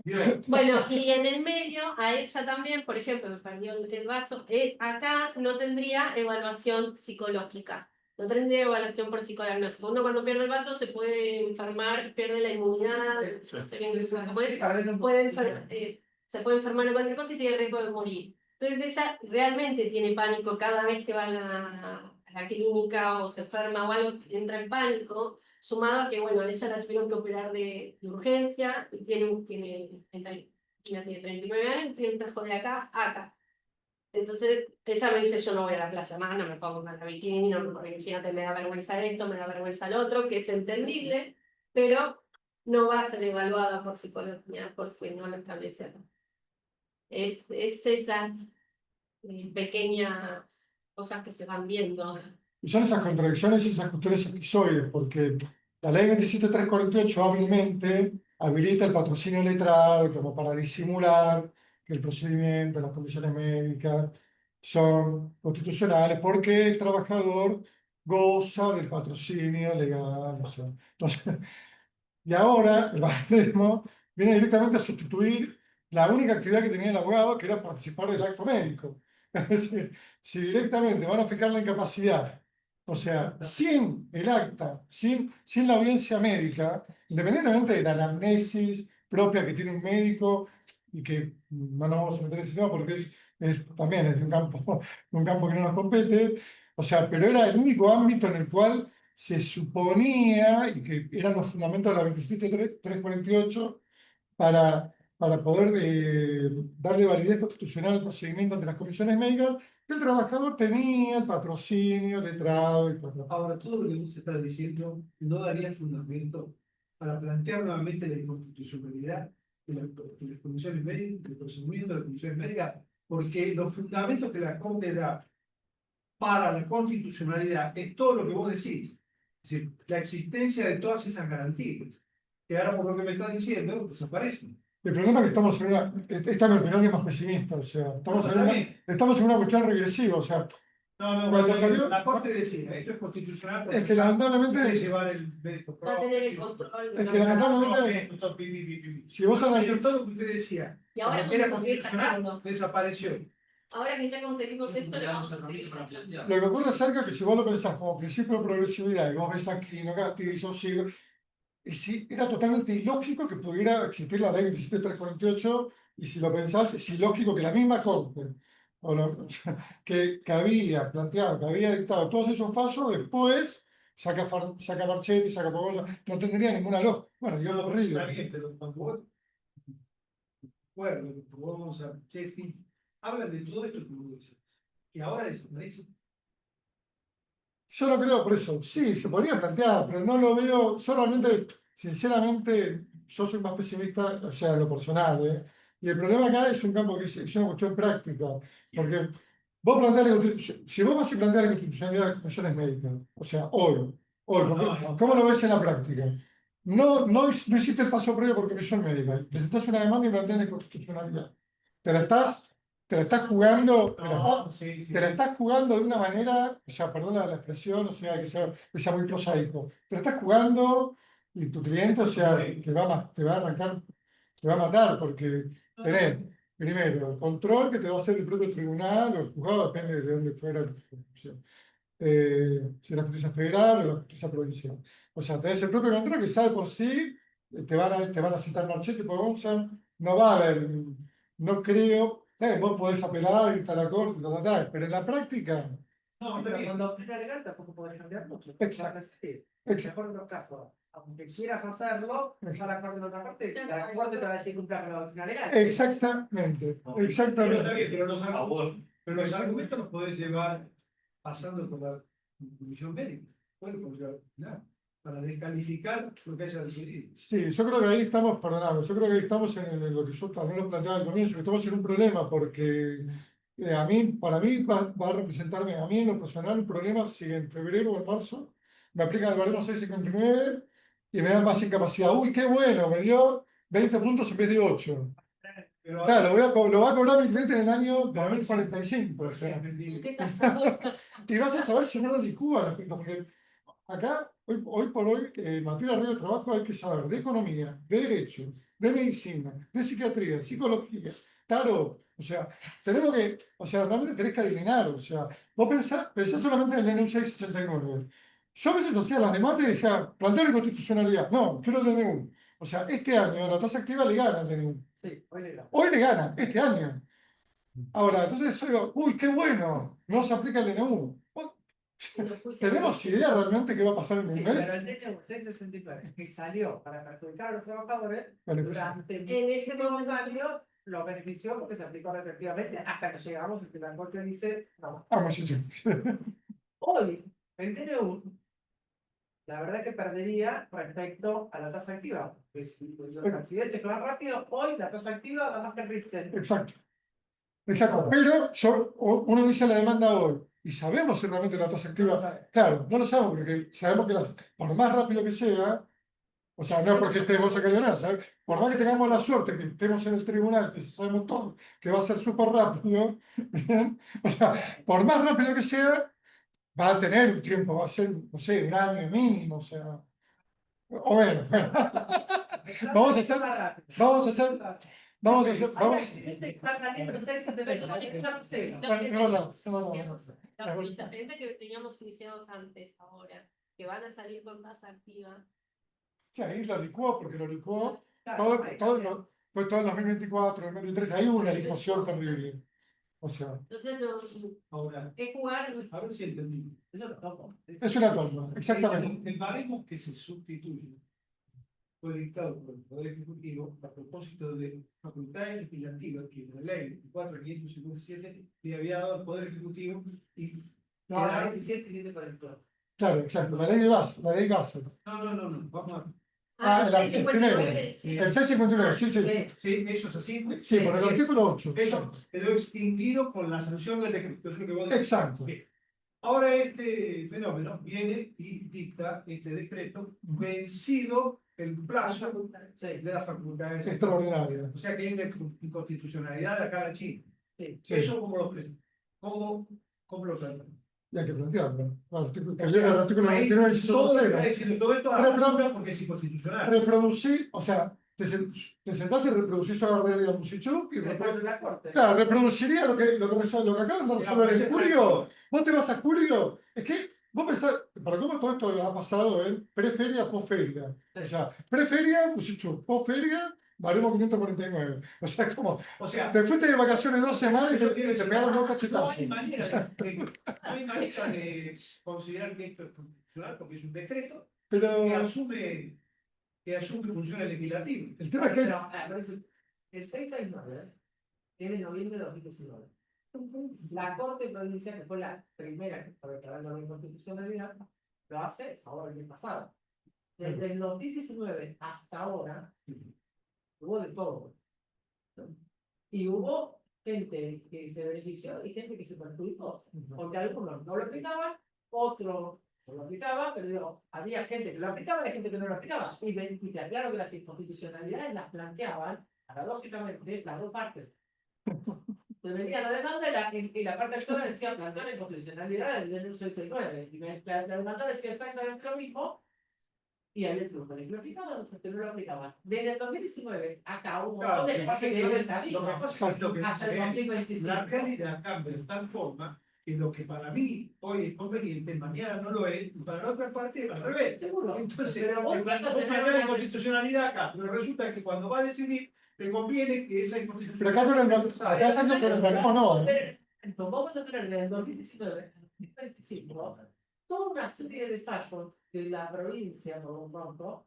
Dios. Bueno, y en el medio, a ella también, por ejemplo, que perdió el vaso, acá no tendría evaluación psicológica, no tendría evaluación por psicodiagnóstico. Uno cuando pierde el vaso se puede enfermar, pierde la inmunidad, no sé bien, se puede enfermar de cualquier cosa y tiene riesgo de morir. Entonces ella realmente tiene pánico cada vez que va a la clínica o se enferma o algo, entra en pánico. Sumado a que, bueno, a ella la tuvieron que operar de urgencia, y ella tiene 39 años y tiene un tajo de acá a acá. Entonces, ella me dice, yo no voy a la playa más, no me pongo más la bikini, no, porque imagínate, me da vergüenza esto, me da vergüenza lo otro, que es entendible, pero no va a ser evaluada por psicología, porque no lo establece acá. Es esas pequeñas cosas que se van viendo. Y son esas contradicciones y esas cuestiones esquizoides, porque la ley 27348 hábilmente habilita el patrocinio letrado como para disimular que el procedimiento, las condiciones médicas son constitucionales, porque el trabajador goza del patrocinio legal. O sea, entonces, y ahora el baremo viene directamente a sustituir la única actividad que tenía el abogado, que era participar del acto médico. Es decir, si directamente van a fijar la incapacidad, o sea, sin el acta, sin la audiencia médica, independientemente de la anamnesis propia que tiene un médico, y que no nos vamos a meter en ese tema porque también es de un campo que no nos compete, o sea, pero era el único ámbito en el cual se suponía, y que eran los fundamentos de la 27348, para poder darle validez constitucional al procedimiento ante las comisiones médicas, que el trabajador tenía el patrocinio, letrado y todo. Ahora, todo lo que vos estás diciendo no daría fundamento para plantear nuevamente la inconstitucionalidad de las comisiones médicas, del procedimiento de las comisiones médicas, porque los fundamentos que la Corte da para la constitucionalidad es todo lo que vos decís. Es decir, la existencia de todas esas garantías, que ahora por lo que me estás diciendo, desaparecen. El problema es que estamos en esta mi opinión es más pesimista, o sea, estamos en una cuestión regresiva, o sea, No, cuando salió, la Corte decía, esto es constitucional, es que lamentablemente, puede llevar el médico Va a tener el propio, control. es que lamentablemente, si vos analizás, todo lo que usted decía, Y ahora que era vamos a seguir constitucional, sacando. desapareció. Ahora que ya conseguimos esto, le vamos a seguir sacando. lo que ocurre acerca es que si vos lo pensás como principio de progresividad, y vos ves aquí, no Castillo, sigo, y sí, era totalmente ilógico que pudiera existir la ley 27348, y si lo pensás, es ilógico que la misma Corte, que había planteado, que había dictado todos esos fallos, después saca Marchetti, saca Pogoya, no tendría ninguna lógica. Bueno, yo lo río. Está bien, pero cuando vos, bueno, vamos a Chetti, hablan de todo esto que vos decís, que ahora desaparece. Yo no creo por eso. Sí, se podría plantear, pero no lo veo. Yo realmente, sinceramente, yo soy más pesimista, o sea, en lo personal, ¿eh? Y el problema acá es un campo que es una cuestión práctica. Porque vos si vos vas a plantear la constitucionalidad de las comisiones médicas, o sea, hoy, ¿cómo lo ves en la práctica? No hiciste el paso previo por comisión médica. Presentás una demanda y planteas la constitucionalidad. te la estás, te la estás jugando, No, sí, sí. te la estás jugando de una manera, o sea, perdona la expresión, o sea, que sea muy prosaico. Te la estás jugando y tu cliente, o sea, te va a arrancar, te va a matar porque tenés, primero, el control que te va a hacer el propio tribunal o el juzgado, depende de dónde fuera la jurisdicción. Si es la justicia federal o la justicia provincial. O sea, tenés el propio control que sabe por sí, te van a citar marchete por onza, no va a haber, no creo, vos podés apelar, ir a la corte, pero en la práctica, No, Pero bien. con doctrina legal tampoco podés cambiar mucho. Exacto. En Exacto. mejor de los casos, aunque quieras hacerlo, vas a la corte de otra parte, Exacto. la corte te va a decir cumplir la doctrina legal. exactamente, Pero está exactamente. bien, pero los argumentos los podés llevar pasando por la comisión médica. Puedes llevar para descalificar lo que haya decidido. Sí, yo creo que ahí estamos, perdoname, yo creo que ahí estamos en lo que yo también lo planteaba al comienzo, que estamos en un problema porque para mí va a representarme a mí en lo personal un problema si en febrero o en marzo me aplican el baremo 659 y me dan más incapacidad. Uy, qué bueno, me dio 20 puntos en vez de 8. Pero Claro, lo va a cobrar mi cliente en el año 2045. O sea, ¿Qué tal? y vas a saber si no lo licúa, porque acá, hoy por hoy, en materia de río de trabajo hay que saber de economía, de derecho, de medicina, de psiquiatría, de psicología, tarot. O sea, tenemos que, o sea, realmente tenés que adivinar. O sea, vos pensás solamente en el DNU 669. Yo a veces hacía las demandas y decía, planteo de constitucionalidad. No, quiero el DNU. O sea, este año la tasa activa le gana al DNU. Sí, hoy le Hoy le gana, este año. Ahora, entonces yo digo, uy, qué bueno, no se aplica el DNU. ¿Tenemos idea realmente qué va a pasar en un Sí, mes? pero el DNU 669, que salió para perjudicar a los trabajadores, Beneficio. durante En ese muchísimos años lo benefició porque se aplicó retroactivamente hasta que llegamos a que la Corte dice, no. Vamos, sí, sí. Hoy, el DNU, la verdad que perdería respecto a la tasa activa. Pues, los accidentes que van rápido, hoy la tasa activa da más que el Richter. Exacto. Exacto. Pero uno dice la demanda hoy y sabemos si realmente la tasa activa. Claro, no lo sabemos porque sabemos que por más rápido que sea, o sea, no porque estemos acá nada, ¿sabes? Por más que tengamos la suerte que estemos en el tribunal, que sabemos todo, que va a ser súper rápido, ¿bien? O sea, por más rápido que sea, va a tener un tiempo, va a ser, no sé, un año mínimo, o sea. O bueno, vamos a hacer, vamos a hacer, vamos a hacer, Hay vamos. accidentes que están saliendo en 679, Lo que No, no, teníamos no, no, no. iniciados, los expedientes que teníamos iniciados antes, ahora, que van a salir con tasa activa. Sí, ahí lo licuó, porque lo licuó Claro, fue todo el 2024, 2023, hay una licuación terrible. O sea, Entonces, no, ahora, es jugar. a ver si entendí. eso lo tomo. es una toma, exactamente. El baremo que se sustituye fue dictado por el Poder Ejecutivo a propósito de facultades legislativas que la ley 24.557 le había dado al Poder Ejecutivo y No, la quedaron- 17 tiene 42. Claro, exacto, la ley de base, la ley base. No, vamos a... Ah, el el 659. Sí. El 659, sí, sí. Sí, eso es así. Sí, por el artículo 8. Eso quedó extinguido con la sanción del decreto. Eso es lo que vos decís. Exacto. Bien. Ahora este fenómeno viene y dicta este decreto vencido el plazo Sí, de las facultades. Extraordinaria. O sea que hay una inconstitucionalidad de acá en Chile. sí. Sí. Eso como lo presenta. ¿Cómo lo tratan? Y hay que plantearlo. Que O viene el sea, artículo ahí 99 y todo está 0. diciendo todo esto a Pero- la basura porque es inconstitucional. Reproducir, o sea, te sentás y reproducís a Gabriel y a Musichuk y Después de la Corte. claro, reproduciría lo que acaban de resolver en julio. Vos te vas a julio, es que vos pensás, para cómo todo esto ha pasado en preferia, posferia. O sea, preferia, Musichuk, posferia, baremo 549. O sea, como, O sea, te fuiste de vacaciones 2 semanas y Eso te quiere decir, pegaron 2 no cachetazos. hay manera de considerar que esto es constitucional porque es un decreto Pero que asume funciones legislativas. el tema es que Pero, el 669 es de noviembre de 2019. La Corte Provincial, que fue la primera que declarar la inconstitucionalidad, lo hace ahora el mes pasado. Desde el 2019 hasta ahora, hubo de todo. Y hubo gente que se benefició y gente que se perjudicó. Porque algunos no lo aplicaban, otros no lo aplicaban, pero digo, había gente que lo aplicaba y gente que no lo aplicaba. Y te aclaro que las inconstitucionalidades las planteaban, paradójicamente, las dos partes. Me venía la demanda y la parte actora decía plantear la inconstitucionalidad del DNU 669. Y la demanda decía exactamente lo mismo. Y había triunfo. ¿Le aplicaba? Entonces no lo aplicaban. Desde el 2019 acá hubo un Claro, montón lo de que pasa es gente que dio el que camino lo que pasa es que lo que hasta el dice es, 2025. la realidad cambia de tal forma que lo que para mí hoy es conveniente, mañana no lo es, y para la otra parte al revés. Seguro. Entonces, Pero vos vas a vos tener planteás la una- inconstitucionalidad acá, pero resulta que cuando va a decidir, te conviene que esa Pero inconstitucionalidad acá no, acá sí que pero no, Pero vamos a tener desde el 2019 al 2025 toda una serie de fallos de la provincia, por un pronto,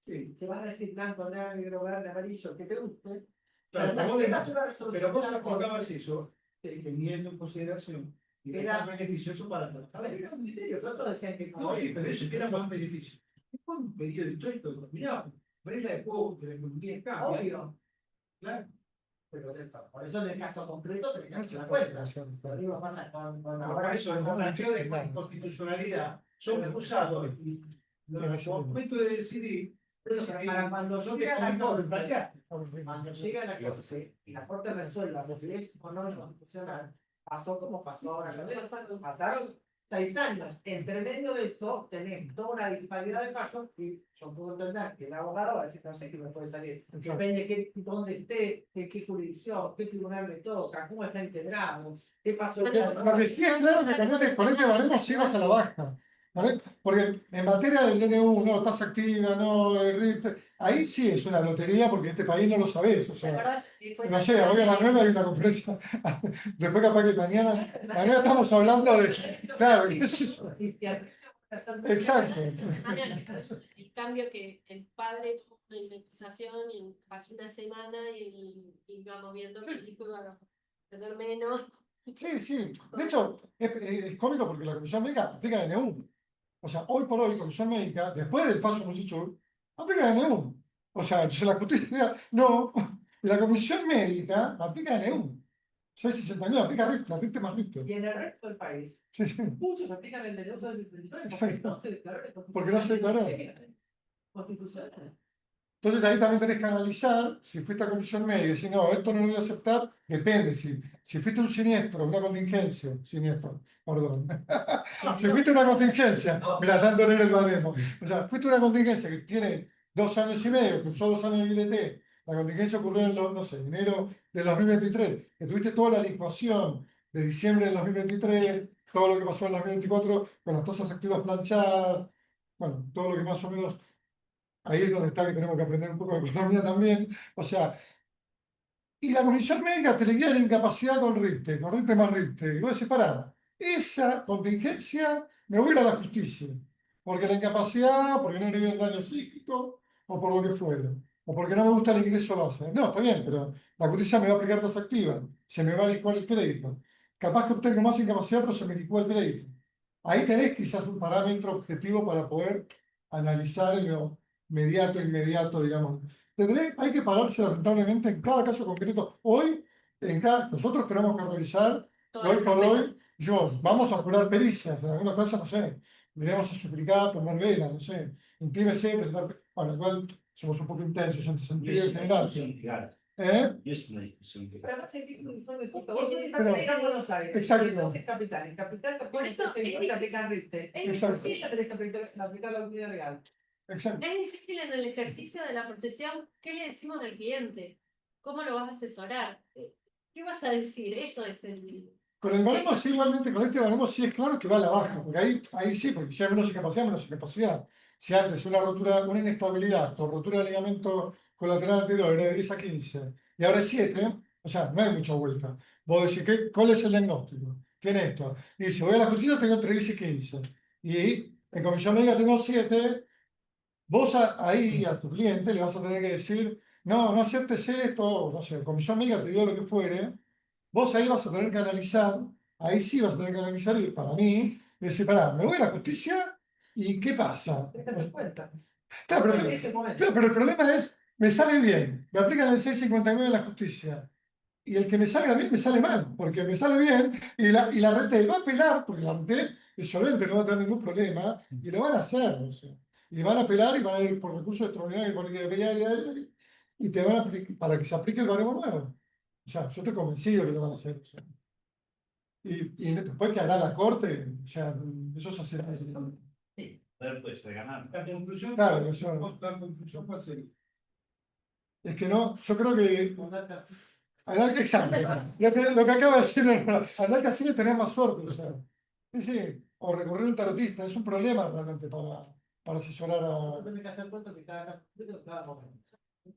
Sí, que van a decir blanco, negro, verde, amarillo, que te guste. claro, Pero vos tengas una resolución pero vos de la Corte. acordabas eso teniendo en consideración que era beneficioso para la trabajadora. Era un criterio, pero otros decían que No, sí, pero eso era más beneficio. Es por un periodo histórico determinado. Regla de juego de la economía cambia. obvio. Claro. Pero por eso en el caso concreto tenés que hacer la cuenta. Lo mismo pasa con Por eso, el concepto de constitucionalidad son usados y los momentos de decidir. Pero para cuando no te llega la conviene Corte, plantear. cuando llega a la Corte y la Corte resuelva si es o no es constitucional, pasó como pasó ahora. Pasaron 6 años. Entre medio de eso tenés toda una disparidad de fallos y yo puedo entender que el abogado va a decir, no sé qué me puede salir. Depende de dónde esté, de qué jurisdicción, qué tribunal me toca, cómo está integrado, qué pasó. Lo que sí es claro que con este baremo sí vas a la baja. ¿Vale? Porque en materia del DNU, no, tasa activa, no, el RIP, ahí sí es una lotería porque en este país no lo sabés. O ¿Te sea, acordás? Y fue no sé, hoy a las 9 hay una conferencia. Después capaz que mañana estamos hablando de. Claro, ¿qué es eso? Exacto. El cambio que el padre tuvo una indemnización y pasó una semana y íbamos viendo que el hijo iba a tener menos. Sí, sí. De hecho, es cómico porque la Comisión Médica aplica DNU. O sea, hoy por hoy, Comisión Médica, después del fallo Musichur, aplica DNU. O sea, entonces la justicia, no. La Comisión Médica aplica DNU. 669 aplica RIP, la RIP más RIP. Y en el resto del país, Sí, sí. muchos aplican el derecho del 79 porque no se declaró Porque no se declaró. constitucional. Entonces ahí también tenés que analizar si fuiste a Comisión Médica y si no, esto no lo voy a aceptar, depende. Si fuiste un siniestro, una contingencia, siniestro, perdón. Si fuiste una contingencia, mira, tanto leer el baremo. O sea, fuiste una contingencia que tiene 2 años y medio, que usó 2 años de ILT, la contingencia ocurrió en, no sé, enero del 2023, que tuviste toda la licuación de diciembre del 2023, todo lo que pasó en el 2024, con las tasas activas planchadas, bueno, todo lo que más o menos. Ahí es donde está que tenemos que aprender un poco de economía también. O sea, y la comisión médica te le guía la incapacidad con RIPTE más RIPTE. Y vos decís, pará, esa contingencia me voy a ir a la justicia. Porque la incapacidad, porque no le el daño psíquico, o por lo que fuera. O porque no me gusta el ingreso base. No, está bien, pero la justicia me va a aplicar tasa activa. Se me va a licuar el crédito. Capaz que obtengo más incapacidad, pero se me licúa el crédito. Ahí tenés quizás un parámetro objetivo para poder analizar en lo inmediato, digamos. Hay que pararse lamentablemente en cada caso concreto. Hoy, nosotros tenemos que revisar, Todo hoy el por papel. hoy, decimos, vamos a jurar pericias, en algunos casos, no sé, iremos a suplicar, poner velas, no sé, impímese, presentar, bueno, igual somos un poco intensos en ese sentido en general. ¿Eh? Y es una discusión que. Pero además hay que incluir de culpa. Vos estás Pero- en Buenos Aires. Exacto. Y entonces capital. En capital te Por eso tenés es que aplicar RIPTE. Es Exacto. Sí, ya tenés que aplicar la unidad legal. Exacto. Es difícil en el ejercicio de la profesión. ¿Qué le decimos al cliente? ¿Cómo lo vas a asesorar? ¿Qué vas a decir? Eso es el. Con el baremo sí, igualmente, con este baremo sí es claro que va a la baja, porque ahí sí, porque si hay menos incapacidad, menos incapacidad. Si antes una rotura, una inestabilidad o rotura de ligamento colateral anterior era de 10 a 15 y ahora es 7, o sea, no hay mucha vuelta. Vos decís, ¿cuál es el diagnóstico? Tiene esto. Y si voy a la justicia tengo entre 10 y 15. Y en comisión médica tengo 7. Vos ahí a tu cliente le vas a tener que decir, no aceptes esto, no sé, comisión médica te digo lo que fuere. Vos ahí vas a tener que analizar, ahí sí vas a tener que analizar, y para mí, decir, pará, me voy a la justicia y ¿qué pasa? Tenés que hacer cuenta. Claro, En ese momento. pero el problema es, me sale bien, me aplican el 659 en la justicia. Y el que me salga bien me sale mal, porque me sale bien y la red va a apelar, porque la red es solvente, no va a tener ningún problema, y lo van a hacer, no sé. Y van a apelar y van a ir por recursos extraordinarios y política de y te van a aplicar para que se aplique el baremo nuevo. O sea, yo estoy convencido que lo van a hacer. O sea. Y después que hará la corte, o sea, eso se hace. Pero puede ser ganar. La conclusión, Claro, eso. la conclusión va a ser Es que no, yo creo que exacto. Lo que acaba de decir, andar que así le tenés más suerte. O sea, sí, sí, o recorrer un tarotista, es un problema realmente para asesorar a. Tiene que hacer cuenta de cada momento.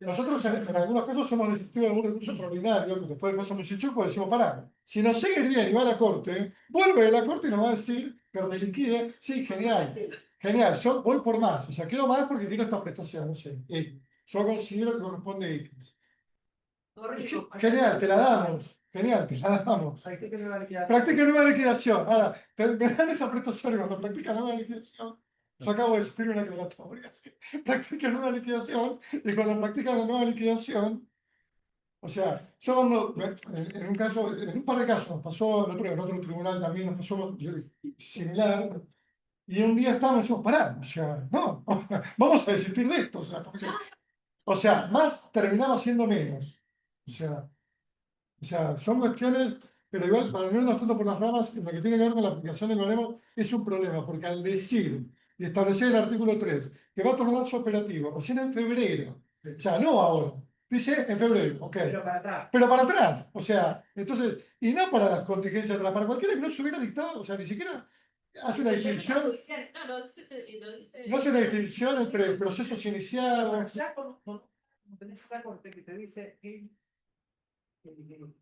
Nosotros en algunos casos hemos desistido de algún recurso extraordinario, que después de cosas muy chichucos decimos, pará, si nos sigue bien y va a la corte, vuelve de la corte y nos va a decir que me liquide, sí, genial, genial, yo voy por más, o sea, quiero más porque quiero esta prestación, no sé, yo considero que corresponde X. Corrijo. Genial, te la damos, genial, te la damos. Practiquen una liquidación. Practica nueva liquidación. Ahora, me dan esa prestación y cuando practica nueva liquidación, yo acabo de decir una aclaratoria. Practica nueva liquidación y cuando practica la nueva liquidación, o sea, yo en un caso, en un par de casos nos pasó, en otro tribunal también nos pasó similar, y un día estábamos y decimos, pará, o sea, no, vamos a desistir de esto, o sea, más terminaba siendo menos. O sea, son cuestiones, pero igual para no irnos tanto por las ramas, lo que tiene que ver con la aplicación del baremo es un problema, porque al decir y establecer el artículo 3 que va a tornarse operativo recién en febrero, o sea, no ahora, dice en febrero, ok, Pero para atrás. pero para atrás, o sea, entonces, y no para las contingencias atrás, para cualquiera que no se hubiera dictado, o sea, ni siquiera hace una distinción, No, lo dice. no hace una distinción entre procesos iniciales, Ya tenés una corte que te dice que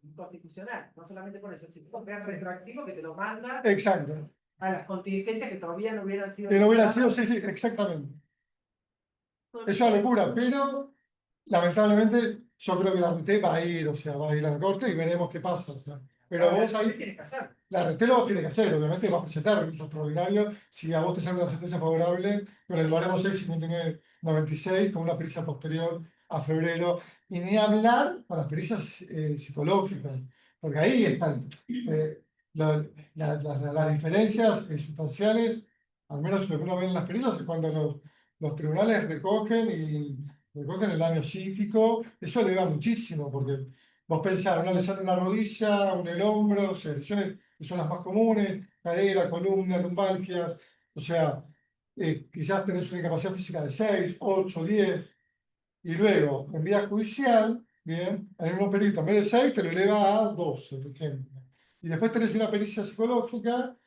inconstitucional, no solamente por eso, sino que es retroactivo que te lo manda exacto, a las contingencias que todavía no hubieran sido. que no hubiera sido, sí, sí, exactamente. Es una locura, pero lamentablemente yo creo que la RT va a ir, o sea, va a ir a la corte y veremos qué pasa. O sea. Pero Ahora, vos ahí, tienes que hacer. la RT lo tiene que hacer, obviamente va a presentar recursos extraordinarios si a vos te sale una sentencia favorable con el baremo 65996 con una pericia posterior a febrero, y ni hablar con las pericias psicológicas, porque ahí están las diferencias sustanciales, al menos lo que uno ve en las pericias, es cuando los tribunales recogen el daño psíquico, eso eleva muchísimo, porque vos pensás, una lesión en la rodilla, en el hombro, o sea, lesiones que son las más comunes, cadera, columna, lumbalgias, o sea, quizás tenés una incapacidad física de 6, 8, 10, y luego, en vía judicial, bien, hay un perito, en vez de 6 te lo eleva a 12, por ejemplo. Y después tenés una pericia psicológica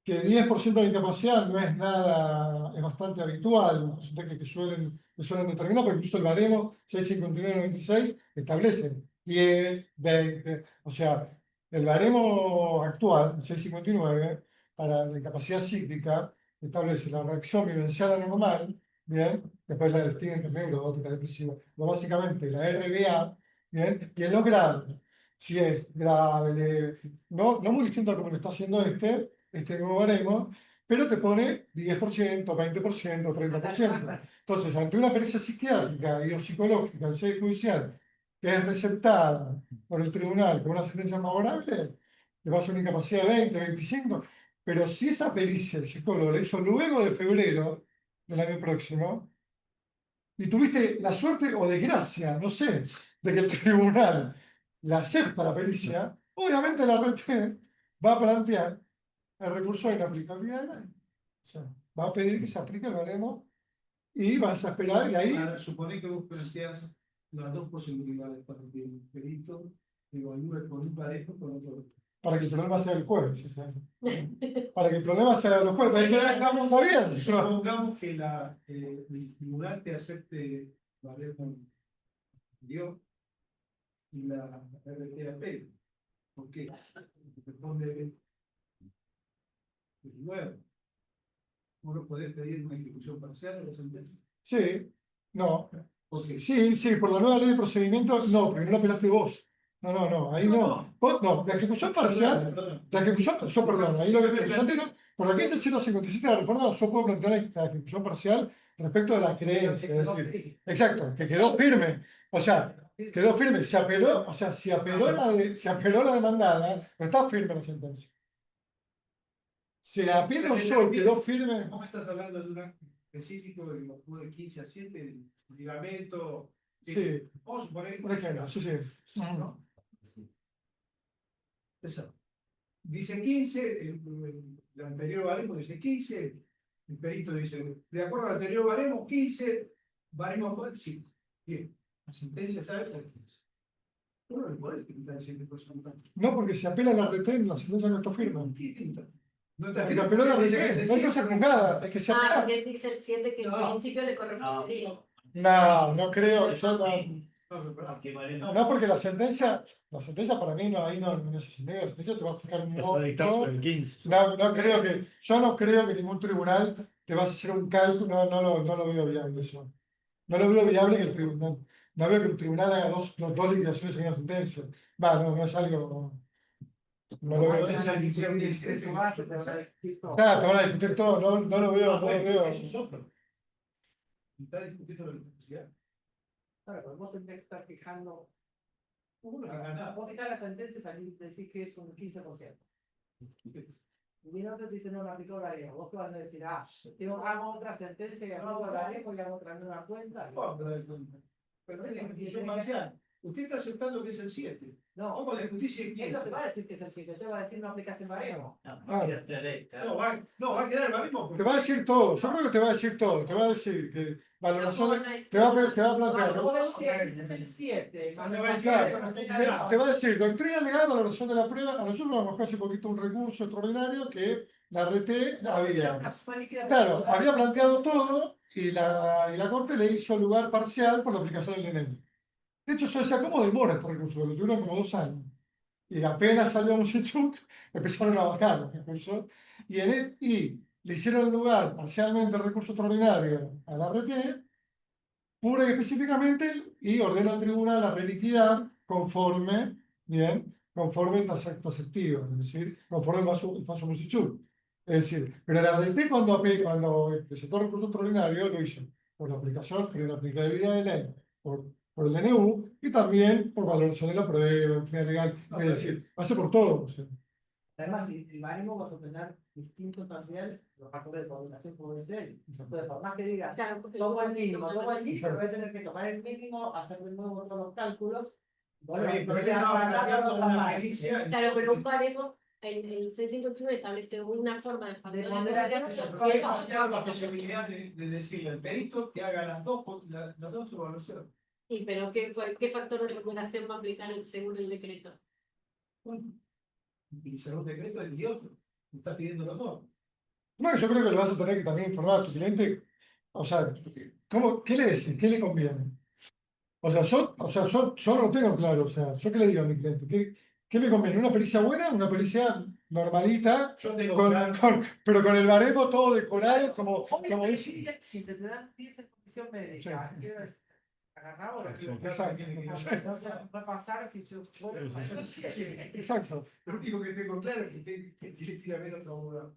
que 10% de incapacidad no es nada, es bastante habitual, un porcentaje que suelen determinar, porque incluso el baremo 659-96 establece 10, 20, o sea, el baremo actual, el 659, para la incapacidad psíquica, establece la reacción vivencial anormal, bien, después la distinguen también neurótica, depresiva, básicamente la RBA, bien, y en los grados, si es grave, leve, no muy distinto a como lo está haciendo este nuevo baremo, pero te pone 10%, 20%, 30%. Entonces, ante una pericia psiquiátrica y o psicológica en sede judicial que es receptada por el tribunal con una sentencia favorable, te va a ser una incapacidad de 20, 25, pero si esa pericia el psicólogo la hizo luego de febrero del año próximo, y tuviste la suerte o desgracia, no sé, de que el tribunal la acepta la pericia, obviamente la RT va a plantear el recurso de inaplicabilidad de la ley. O sea, va a pedir que se aplique el baremo y vas a esperar y ahí, Ahora, supone que vos planteás las dos posibilidades para que el perito evalúe con un parejo con otro. para que el problema sea el jueves. O sea, para que el problema sea de los jueves. Está bien. pero- Supongamos que el tribunal te acepte baremo anterior y la RTAP. ¿Por qué? Responde el nuevo. Vos no podés pedir una ejecución parcial de la sentencia. Sí, no. Porque Sí, por la nueva ley de procedimiento, no, porque no la apelaste vos. No, ahí no. Vos, no, la ejecución parcial, la ejecución, yo perdón, ahí lo que yo entiendo, por la que es el 157 de la reforma, yo puedo plantear la ejecución parcial respecto de la creencia, es decir, exacto, que quedó firme, o sea, quedó firme, se apeló, o sea, si apeló la demandada, no está firme la sentencia. Se apeló solo, quedó firme. vos me estás hablando de un acto específico de los de 15 a 7, el ligamento. Sí, Vamos a suponer un ejemplo, sí. ¿no? Eso. Dice 15, el anterior baremo dice 15, el perito dice, de acuerdo al anterior baremo, 15, baremo, sí, bien, la sentencia sabe por 15. Uno no puede quitar ese porcentaje. No, porque se apela a la RT, la sentencia no está firme. No está Porque firme, apeló a la porque RT, dice que es el no hay cosa 7. juzgada, es que se Ah, apela. porque dice el 7 que en No. principio le correspondería. No, no creo, yo no. Porque Baremo- No, porque la sentencia para mí no, ahí no se niega, la sentencia te va a fijar un Se va a dictar monto. sobre el 15. Yo no creo que ningún tribunal te vas a hacer un cálculo, no lo veo viable eso. No lo veo viable que el tribunal, no veo que el tribunal haga dos liquidaciones en una sentencia. No es algo, no lo veo. Claro, te van a discutir todo, no lo veo, no lo veo. Eso es otro. Está discutiendo la universidad. Claro, pero vos tendrías que estar fijando. ¿Cómo no haga nada? Vos fijás la sentencia y decís que es un 15%. Y viene otro y te dice, no, no aplicó la ley. Vos te vas a decir, hago otra sentencia y aplico la ley y hago otra nueva cuenta. Pero es discusión marcial. Usted está aceptando que es el 7. No, ¿Cómo discutir si es él 15? no te va a decir que es el 7, te va a decir no aplicaste el baremo. No, fíjate la ley, claro. Va a quedar el baremo. Te va a decir todo, yo creo que te va a decir todo, te va a decir que valoración, te va a plantear, Vos decís, ese es el 7. te va a decir doctrina legal, valoración de la prueba. A nosotros nos bajó hace poquito un recurso extraordinario que la RT había. Claro, había planteado todo y la Corte le hizo lugar parcial por la aplicación del DNU. De hecho, yo decía, ¿cómo demora este recurso? Lo tuvieron como 2 años. Y apenas salió Musichuk, empezaron a bajar los recursos y le hicieron lugar parcialmente el recurso extraordinario a la RT, pura y específicamente, y ordena al tribunal a reliquidar conforme taxativo, es decir, conforme el falso Musichuk. Es decir, pero la RT cuando presentó el recurso extraordinario lo hizo por la aplicación, por la aplicabilidad de ley, por el DNU y también por valoración de la prueba, doctrina legal, es decir, hace por todo. O sea. Además, si el baremo vas a tener distintos también los factores de coordinación como es él. Entonces, por más que digas, Claro, tomo el mínimo, voy a tener que tomar el mínimo, hacer de nuevo todos los cálculos. Pero él estaba planteando una pericia. Claro, pero un baremo, el 651 establece una forma de De factorización. Pero él planteaba la posibilidad de decirle al perito que haga las dos evaluaciones. Y pero ¿qué factor de regulación va a aplicar según el decreto? Y según decreto el otro. Está pidiendo los dos. Bueno, yo creo que le vas a tener que también informar a tu cliente, o sea, ¿qué le decís? ¿Qué le conviene? O sea, yo no lo tengo claro, o sea, ¿yo qué le digo a mi cliente? ¿Qué me conviene? ¿Una pericia buena? ¿Una pericia normalita? Yo tengo claro. Pero con el baremo todo decorado, como dice. Si se te dan 10 en condición médica, Sí. ¿qué es? Agarrar ahora. Sí, No exacto. va a pasar si yo. Exacto. Lo único que tengo claro es que tiene que ir a ver a otro abogado.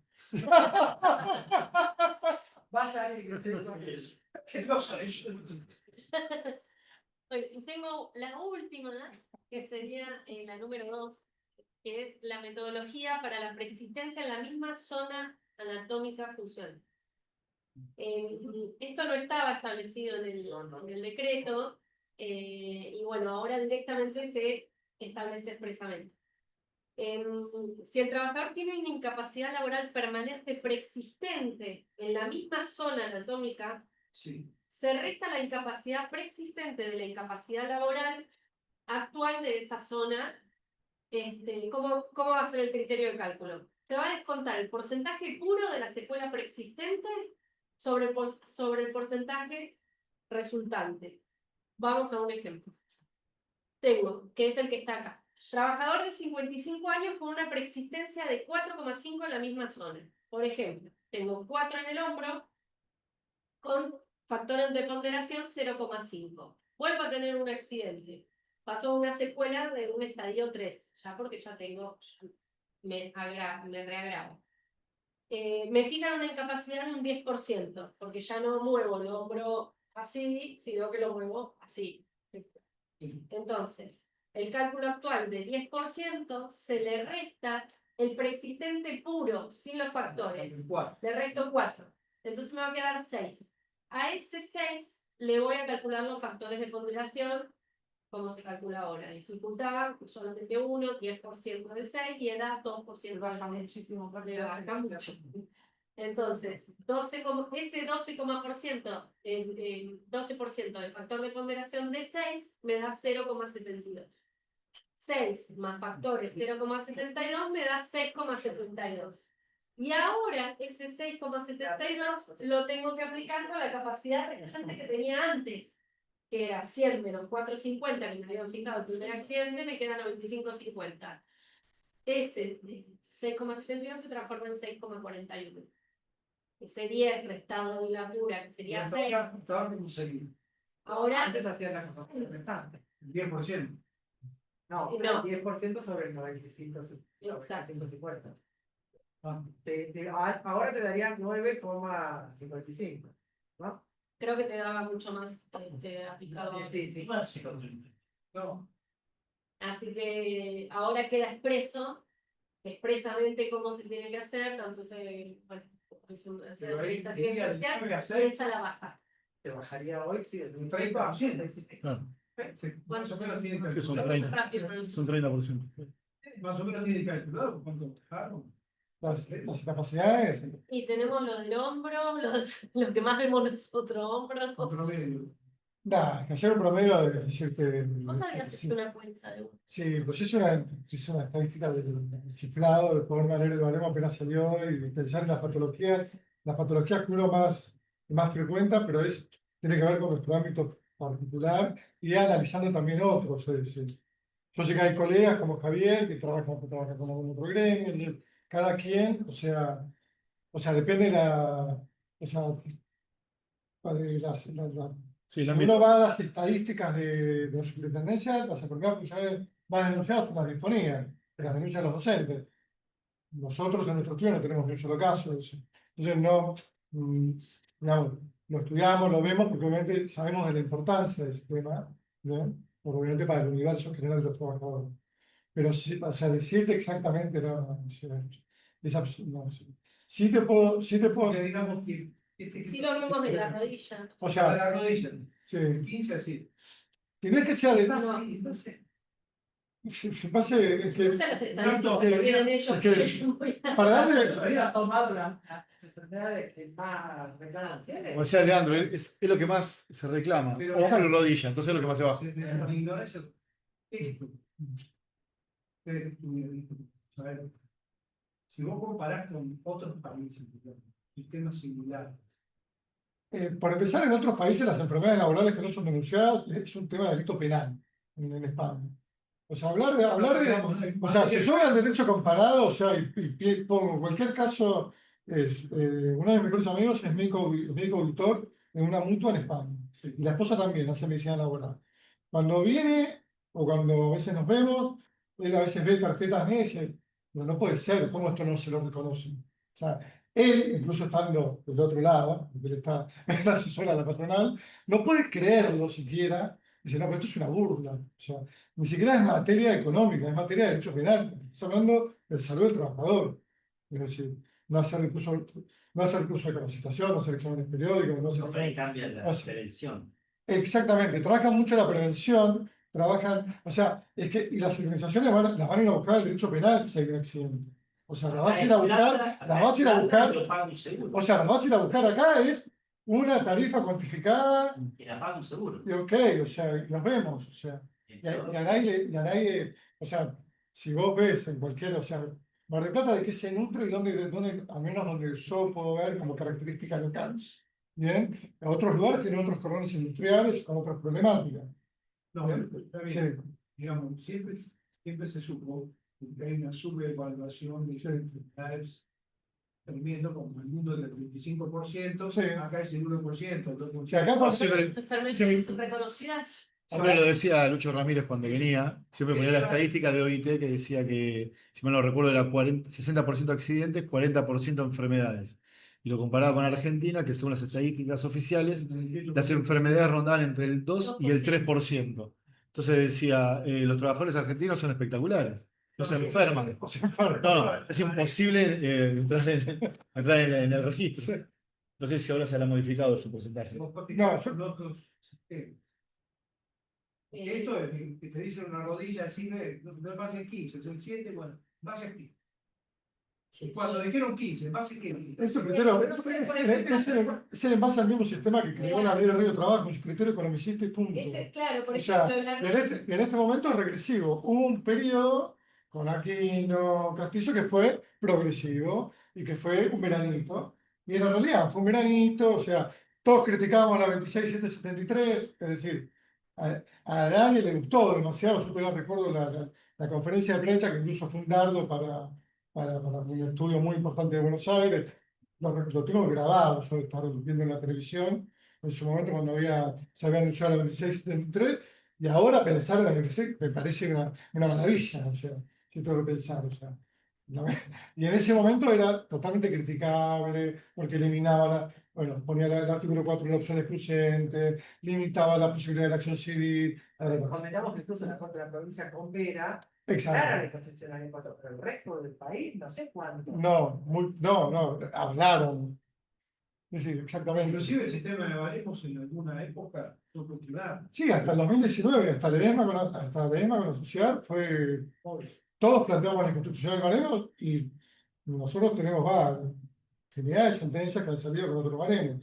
Va a salir. Que no soy yo. Bueno, y tengo la última, que sería la número 2, que es la metodología para la preexistencia en la misma zona anatómica funcional. Esto no estaba establecido en el decreto, y bueno, ahora directamente se establece expresamente. Si el trabajador tiene una incapacidad laboral permanente preexistente en la misma zona anatómica, Sí. se resta la incapacidad preexistente de la incapacidad laboral actual de esa zona. ¿Cómo va a ser el criterio de cálculo? Se va a descontar el porcentaje puro de la secuela preexistente sobre el porcentaje resultante. Vamos a un ejemplo. Tengo, que es el que está acá. Trabajador de 55 años con una preexistencia de 4,5 en la misma zona. Por ejemplo, tengo 4 en el hombro con factor de ponderación 0,5. Vuelvo a tener un accidente. Pasó una secuela de un estadio 3, ya porque ya tengo, me reagravo. Me fijan una incapacidad de un 10%, porque ya no muevo el hombro así, sino que lo muevo así. Entonces, el cálculo actual de 10% se le resta el preexistente puro, sin los factores. Le resto 4. Entonces me va a quedar 6. A ese 6 le voy a calcular los factores de ponderación ¿Cómo se calcula ahora? Dificultad, solamente 1, 10% de 6 y edad 2% Baja de 6. muchísimo. Le baja mucho. Entonces, ese 12%, el 12% de factor de ponderación de 6 me da 0,72. 6 más factores 0,72 me da 6,72. Y ahora ese 6,72 lo tengo que aplicar con la capacidad restante que tenía antes, que era 100 menos 450, que me habían fijado el primer accidente, me queda 95,50. Ese 6,72 se transforma en 6,41. Ese 10 restado de la pura, que sería 6, Estaba como sería. ahora Antes hacían la capacidad restante. 10%. No, No. 10% sobre el 95, Exacto. 150. Ah, Ahora te daría 9,55, ¿no? creo que te daba mucho más aplicado. Sí, sí. no. Así que ahora queda expresamente cómo se tiene que hacer, tanto bueno, Pero ahí esta tenía el especial, 9 a y 6, esa la baja. Te bajaría hoy, sí, un 30%. Claro, Sí, más o menos tiene sí, es un calculado. 30%. Rápido. Es un 30%. Más o menos tiene calculado cuánto bajaron. Las capacidades, Y tenemos lo del hombro, lo que más vemos nosotros, hombro. Otro medio. nada, que hacer un promedio de decirte. Vos habías Sí, hecho una cuenta de sí, pues es una estadística del cifrado, de poder leer el baremo apenas salió y pensar en las patologías que uno más frecuenta, pero tiene que ver con nuestro ámbito particular y analizando también otros. Yo sé que hay colegas como Javier que trabaja con algún otro gremio, cada quien, o sea, depende de o sea, de Sí, el si ámbito. uno va a las estadísticas de la superintendencia, las enfermedades funcionales más denunciadas son las disponían, las denuncias de los docentes. Nosotros en nuestro estudio no tenemos ni un solo caso. Entonces no, digamos, lo estudiamos, lo vemos, porque obviamente sabemos de la importancia de ese tema, ¿no? Obviamente para el universo general de los trabajadores. Pero sí, o sea, decirte exactamente no, o sea, no, sí. Sí te puedo, Porque digamos que Sí lo vemos en la rodilla. o a sea, la rodilla, sí, 15 así. que no es que sea de, No. Entonces, se pase, es que, No sé las estadísticas que- que tienen ellos. es que- pero muy- para darle, Había tomado las enfermedades que más reclaman tiene. Como decía Leandro, es lo que más se reclama. Pero- Hombro y rodilla, entonces es lo que más se baja. desde la ignorancia, esto. Ustedes estudian esto. A ver, si vos comparás con otros países, digamos, sistemas similares, por empezar, en otros países las enfermedades laborales que no son denunciadas es un tema de delito penal en España. O sea, digamos, hay o sea, si materias- yo voy al derecho comparado, o sea, y pongo cualquier caso, uno de mis mejores amigos es médico auditor en una mutua en España. Y la esposa también hace medicina laboral. Cuando viene, o cuando a veces nos vemos, él a veces ve carpetas médicas y dice, no puede ser, ¿cómo esto no se lo reconocen? O sea, él, incluso estando del otro lado, porque él está en la asesora de la patronal, no puede creerlo siquiera. Dice, no, pero esto es una burla. O sea, ni siquiera es materia económica, es materia de derecho penal. Estamos hablando del salud del trabajador. Es decir, no hacer curso de capacitación, no hacer exámenes periódicos, no hacer Pero ahí cambia la o sea, prevención. exactamente, trabajan mucho la prevención, o sea, es que y las organizaciones las van a ir a buscar el derecho penal si hay un accidente. O sea, las vas a ir a buscar, las vas a ir a buscar, Lo paga un seguro. o sea, las vas a ir a buscar acá es una tarifa cuantificada, Y la paga un seguro. y ok, o sea, y nos vemos, o sea, y a nadie, o sea, si vos ves en cualquier, o sea, Mar del Plata de qué se nutre y dónde, al menos donde yo puedo ver como característica local. Bien, a otros lugares tienen otros cordones industriales con otras problemáticas. no, Bien, está sí, bien. Digamos, siempre se supo que hay una subevaluación de sí. enfermedades, teniendo como el mundo del 25%, Sí. acá es el 1%, el 2%. Si acá por Siempre, Enfermedades siempre- reconocidas. siempre lo decía Lucho Ramírez cuando venía, siempre ponía la estadística de OIT que decía que, si mal no recuerdo, era 60% accidentes, 40% enfermedades. Y lo comparaba con Argentina, que según las estadísticas oficiales, las enfermedades rondaban entre el 2 y el 3%. Entonces decía, los trabajadores argentinos son espectaculares, no se enferman. No, es imposible entrar en el registro. No sé si ahora se habrá modificado ese porcentaje. Los No, otros sistemas. Esto es que te dicen una rodilla, así no vas en 15, son 7, bueno, vas aquí. Cuando dijeron 15, ¿base qué? Ese criterio no sé, por es en base al mismo sistema que creó la ley de Río de Trabajo, un criterio economicista y punto. Claro, por O sea, ejemplo, la en este momento es regresivo. Hubo un periodo con Aquino Castillo que fue progresivo y que fue un veranito. Y en realidad fue un veranito, o sea, todos criticábamos la 26773, es decir, a nadie le gustó demasiado. Yo todavía recuerdo la conferencia de prensa que incluso fue un dardo para un estudio muy importante de Buenos Aires. Lo tengo grabado, yo estaba viendo en la televisión en su momento cuando se había anunciado la 2673, y ahora pensar en la 26 me parece una maravilla, o sea, si tengo que pensar, o sea. Y en ese momento era totalmente criticable, porque eliminaba, bueno, ponía el artículo 4 de la opción excluyente, limitaba la posibilidad de la acción civil. Convengamos que incluso la Corte de la Provincia coopera Exacto. para la inconstitucionalidad en cuanto, pero el resto del país, no sé cuánto. No, hablaron. Sí, exactamente. Inclusive el sistema de baremos en alguna época fue cultivado. Sí, hasta el 2019, hasta el ESMA con la sociedad, todos planteamos la constitución del baremo y nosotros tenemos infinidad de sentencias que han salido con otros baremos.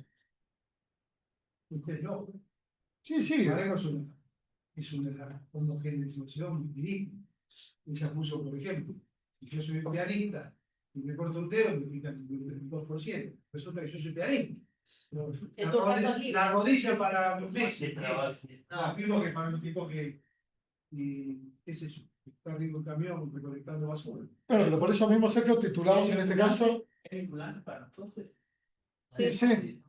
Usted no. Sí, sí, El baremo es una homogeneización ridícula. Ella puso, por ejemplo, si yo soy pianista y me corto un dedo, me quitan el 2%. Resulta que yo soy pianista. En tus ratos libres. La rodilla para Messi, No, mismo que para un tipo que, y, qué sé yo, está arriba un camión recolectando basura. bueno, pero por eso mismo, Sergio, titulamos en este caso. ¿Es vinculante para nosotros? Sí. Dice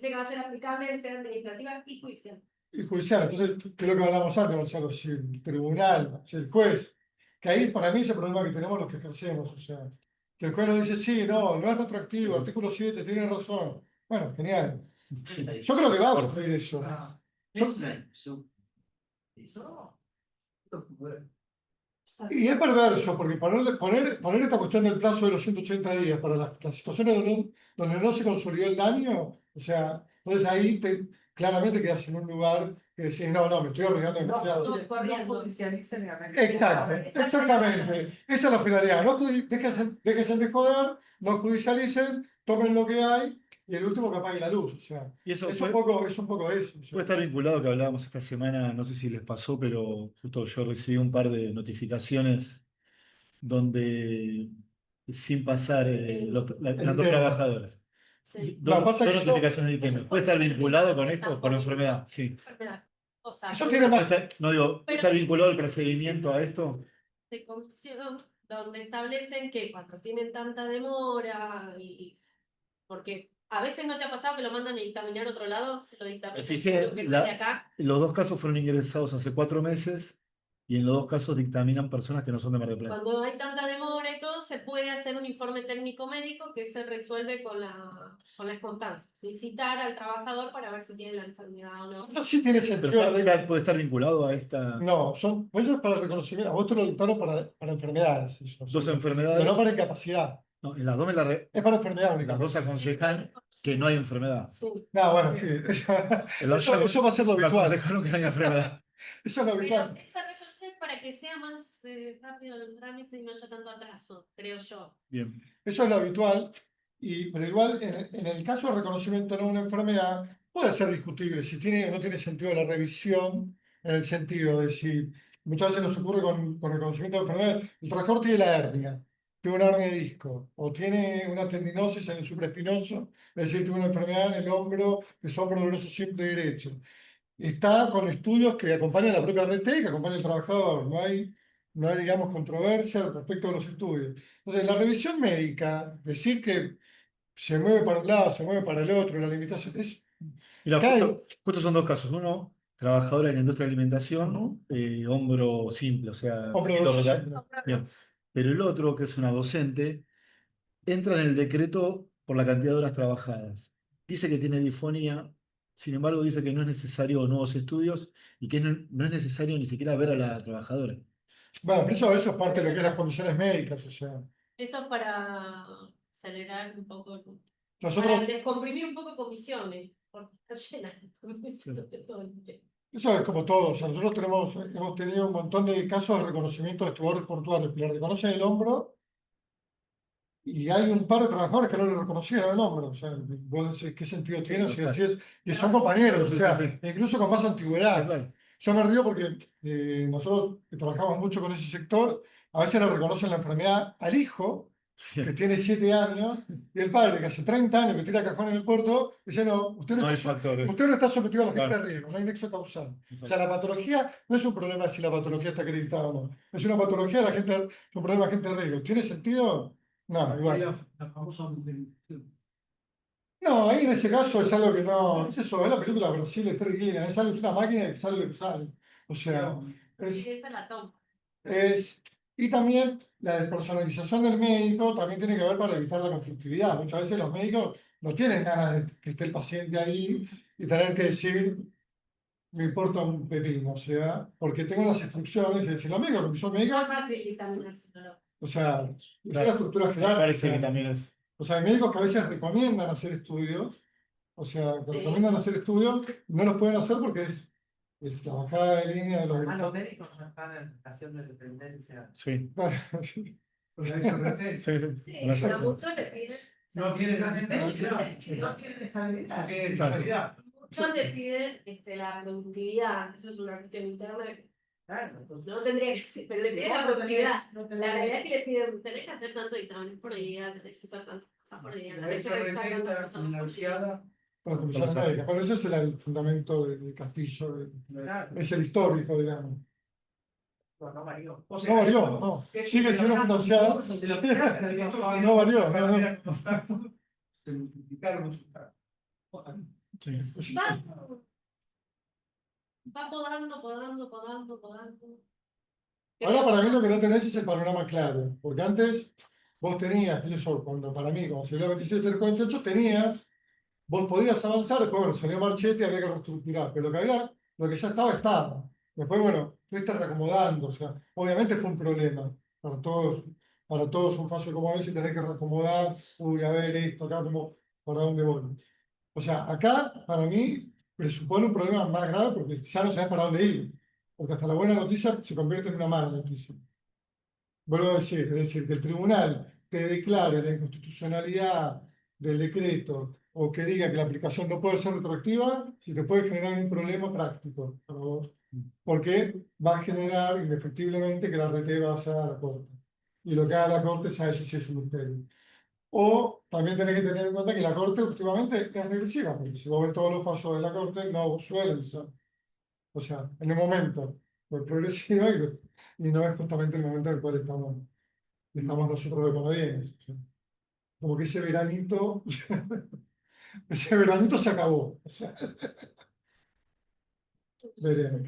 que va a ser aplicable en sede administrativa y judicial. Y judicial. Entonces, ¿qué es lo que hablamos antes, Gonzalo? Si el tribunal, si el juez, que ahí para mí es el problema que tenemos los que ejercemos, o sea, que el juez nos dice, sí, no es retroactivo, artículo 7, tiene razón. Bueno, genial. Yo creo que va a ocurrir eso. Es una discusión. No. Y es perverso, porque poner esta cuestión del plazo de los 180 días para las situaciones donde no se consolidó el daño, o sea, entonces ahí claramente quedas en un lugar que decís, no, me estoy arriesgando demasiado. No judicialicen Exacto, exactamente. Esa es la finalidad. No déjense de joder, no judicialicen, tomen lo que hay y el último que apague la luz. O sea, Y eso es fue, un poco eso. O sea. puede estar vinculado que hablábamos esta semana, no sé si les pasó, pero justo yo recibí un par de notificaciones donde sin pasar eran dos tema. trabajadores. Sí. Lo que pasa Dos es que notificaciones de ITM. ¿Puede estar vinculado con esto? Por enfermedad, sí. Enfermedad. O sea, eso tiene más. No digo, ¿puede Pero estar sí, vinculado el procedimiento a esto? de comisión donde establecen que cuando tienen tanta demora porque a veces no te ha pasado que lo mandan a dictaminar a otro lado, lo Me dictaminan fijé, creo que desde acá. los dos casos fueron ingresados hace 4 meses y en los dos casos dictaminan personas que no son de Mar del Plata. Cuando hay tanta demora y todo, se puede hacer un informe técnico médico que se resuelve con las constancias. ¿Sí? Citar al trabajador para ver si tiene la enfermedad o no. No, sí tiene Pero sentido. puede estar vinculado a esta No, eso es para el reconocimiento. A vos te lo dictaron para enfermedades. Eso, dos sí. enfermedades. Pero no para incapacidad. No, en las dos Es para enfermedad las únicamente. dos aconsejan que no hay enfermedad. Sí. No, bueno, sí. Eso va a ser lo Me habitual. aconsejaron que no haya enfermedad. Eso es lo Pero habitual. esa resolución es para que sea más rápido el trámite y no haya tanto atraso, creo yo. Bien. Eso es lo habitual. Pero igual, en el caso de reconocimiento de una enfermedad, puede ser discutible si tiene o no tiene sentido la revisión, en el sentido de si muchas veces nos ocurre con reconocimiento de enfermedad, el trabajador tiene la hernia, tiene una hernia de disco, o tiene una tendinosis en el supraespinoso, es decir, tiene una enfermedad en el hombro, que es hombro doloroso simple derecho. Está con estudios que acompañan la propia RT y que acompañan al trabajador. No hay, digamos, controversia respecto a los estudios. Entonces, la revisión médica, decir que se mueve para un lado, se mueve para el otro, la limitación es. Mira, Cae. justo son dos casos. Uno, trabajadora en la industria de alimentación, Ujú. hombro simple, o sea, Hombro poquito doloroso rota- simple. Bien. Pero el otro, que es una docente, entra en el decreto por la cantidad de horas trabajadas. Dice que tiene disfonía, sin embargo, dice que no es necesario nuevos estudios y que no es necesario ni siquiera ver a la trabajadora. Bueno, pero eso es parte de lo que es las condiciones médicas, o sea. Eso es para acelerar un poco, para Nosotros, descomprimir un poco comisiones, porque está llena de comisiones todo el tiempo. Eso es como todo. O sea, nosotros hemos tenido un montón de casos de reconocimiento de estibadores portuarios que le reconocen el hombro y hay un par de trabajadores que no le reconocieron el hombro. O sea, vos decís, ¿qué sentido tiene? O sea, si es, y son compañeros, o sea, incluso con más antigüedad. Claro. Yo me río porque nosotros que trabajamos mucho con ese sector, a veces le reconocen la enfermedad al hijo, que tiene 7 años, y el padre, que hace 30 años que tira cajón en el puerto, dice, no, No hay factores. usted no está sometido a la gente Claro. de riesgo, no hay nexo causal. O Exacto. sea, la patología no es un problema si la patología está acreditada o no. Es una patología de la gente, es un problema de gente de riesgo. ¿Tiene sentido? No, igual. La famosa No, ahí en ese caso es algo que no. Es eso, es la película Brasil de Terry Gilliam, es algo, es una máquina que sale lo que sale. O sea, es, Sí, esa la toma. y también la despersonalización del médico también tiene que ver para evitar la conflictividad. Muchas veces los médicos no tienen ganas de que esté el paciente ahí y tener que decir, me importa un pepino, o sea, porque tengo las instrucciones y decir, los médicos, porque son Es médicos, más fácil dictaminárselo. o sea, es Claro. la estructura Me general. parece O sea, que también es. o sea, hay médicos que a veces recomiendan hacer estudios, o sea, que Sí. recomiendan hacer estudios, no los pueden hacer porque es la bajada de línea de los Además, los directores. médicos no están en relación de dependencia. Sí. Claro, con la SRT. Sí, sí. Sí, Una a sola. muchos le piden. No tiene esa Los estabilidad. médicos no tienen estabilidad. No tiene Claro. estabilidad. Muchos le piden la productividad, eso es una cuestión interna que Claro, entonces, no tendría que ser, pero le si piden vos la no productividad. tenés- no La tenés- realidad es que le piden, tenés que hacer tanto dictamen por día, tenés que hacer tantas cosas por día, La tenés que revisar SRT tantas está personas por día. financiada. para la comisión médica. Bueno, ese era el fundamento del Castillo, Claro, es el histórico, digamos. no varió. O No varió, no. Sigue siendo financiada. No varió, no. Se multiplicaron sus cargos. Sí. Va podando. Ahora para mí lo que no tenés es el panorama claro, porque antes vos tenías, eso, cuando para mí, cuando salió la 27.48, tenías, vos podías avanzar, después bueno, salió Marchetti y había que reestructurar, pero lo que había, lo que ya estaba, estaba. Después, bueno, fuiste reacomodando, o sea, obviamente fue un problema para todos un fallo como ese, tener que reacomodar, uy, a ver esto, acá como, ¿para dónde voy? O sea, acá, para mí, presupone un problema más grave porque ya no sabes para dónde ir. Porque hasta la buena noticia se convierte en una mala noticia. Vuelvo a decir, es decir, que el tribunal te declare la inconstitucionalidad del decreto o que diga que la aplicación no puede ser retroactiva, si te puede generar un problema práctico para vos. Porque va a generar indefectiblemente que la RT va a hacer a la Corte. Y lo que haga la Corte, ya eso sí es un misterio. O también tenés que tener en cuenta que la Corte últimamente es regresiva, porque si vos ves todos los fallos de la Corte, no suelen ser. O sea, en el momento fue progresiva y no es justamente el momento en el cual estamos nosotros de parabienes. O sea, como que ese veranito se acabó. O sea, veremos.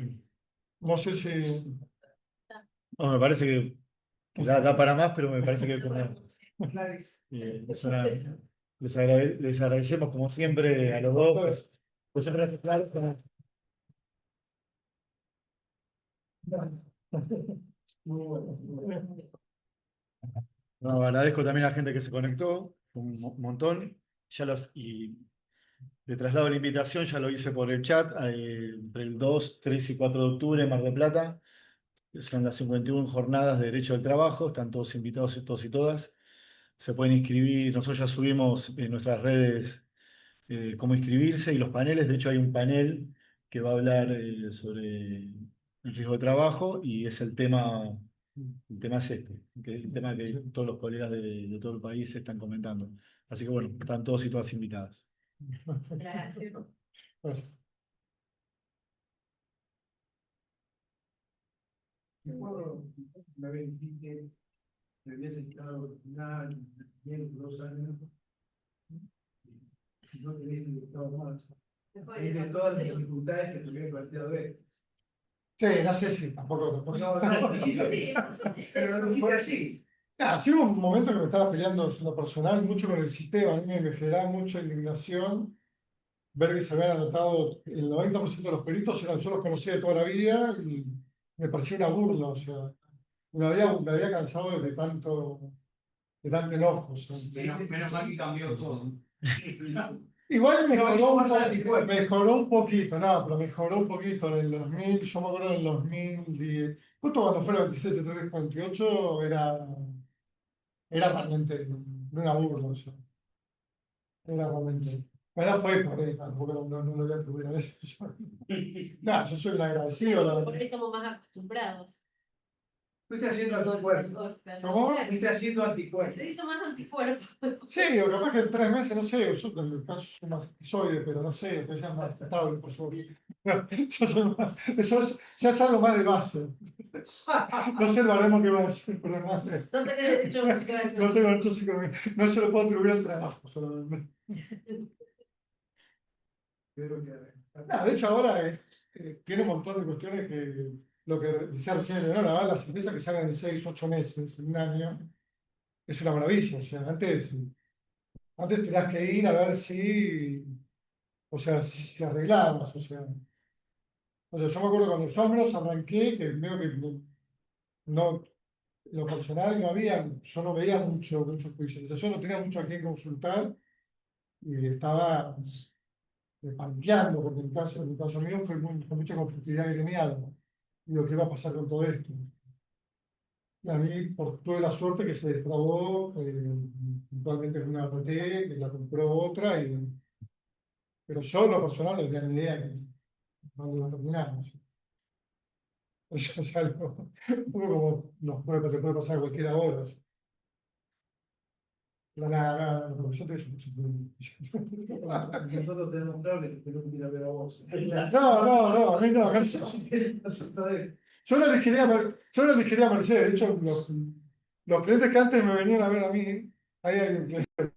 No sé si. No, me parece que da para más, pero me parece que les agradecemos como siempre a los dos. Pues siempre claro. Muy bueno. No, agradezco también a la gente que se conectó, un montón. Y le traslado la invitación, ya lo hice por el chat, entre el 2, 3 y 4 de octubre en Mar del Plata. Son las 51 jornadas de Derecho al Trabajo, están todos invitados, todos y todas. Se pueden inscribir, nosotros ya subimos en nuestras redes cómo inscribirse y los paneles. De hecho, hay un panel que va a hablar sobre el riesgo de trabajo y es el tema es este, el tema que todos los colegas de todo el país están comentando. Así que bueno, están todos y todas invitadas. Gracias. Recuerdo una vez que me había sentado final, 2 años, y no te había dedicado más. Es de todas las dificultades que te había planteado él. Sí, no sé si tampoco. No, pero lo dijiste así. Sí hubo un momento que me estaba peleando en lo personal mucho con el sistema. A mí me generaba mucha indignación ver que se habían anotado el 90% de los peritos, yo los conocía de toda la vida y me parecía una burla. O sea, me había cansado de tanto enojo. O sea. Menos mal que cambió todo. Igual anticuerpos. mejoró un poquito, no, pero mejoró un poquito en el 2000, yo me acuerdo en el 2010, justo cuando fue el 27, 3, 48, era realmente una burla, o sea, era realmente. Pero fue por ahí, tampoco no lo voy a atribuir a eso. No, yo soy un agradecido, la Por verdad. ahí estamos más acostumbrados. Fuiste haciendo anticuerpos. ¿Cómo? Fuiste haciendo anticuerpos. Se hizo más anticuerpo. Sí, o capaz que en 3 meses, no sé, yo en mi caso soy más esquizoide, pero no sé, estoy ya más estable, por suerte. Yo soy ya es algo más de base. No sé el baremo que va a ser, pero más de. No tenés derecho a musical. No tengo derecho a psicología, no se lo puedo atribuir al trabajo solamente. Creo que- No, de hecho, ahora tiene un montón de cuestiones que lo que decía recién Leonora, las empresas que salen en 6, 8 meses, en un año, es una maravilla. O sea, antes tenías que ir a ver si, o sea, si arreglabas, yo me acuerdo cuando yo al menos arranqué, que veo que no, lo personal no había, yo no veía mucho judicialización, no tenía mucho a quién consultar y estaba paniqueando, porque en el caso mío fue con mucha conflictividad gremial, ¿no? Y lo que iba a pasar con todo esto. Y a mí, tuve la suerte que se destrabó puntualmente con una RT, que la compró otra, pero yo en lo personal no tenía ni idea que no iba a terminar. ¿No? Eso es algo como te puede pasar a cualquier hora. ¿No? No, yo te Nosotros tenemos claro que tenemos que ir a ver a vos. no, a mí no, yo no les quería, yo no les quería Mercedes, de hecho, los clientes que antes me venían a ver a mí, ahí hay un cliente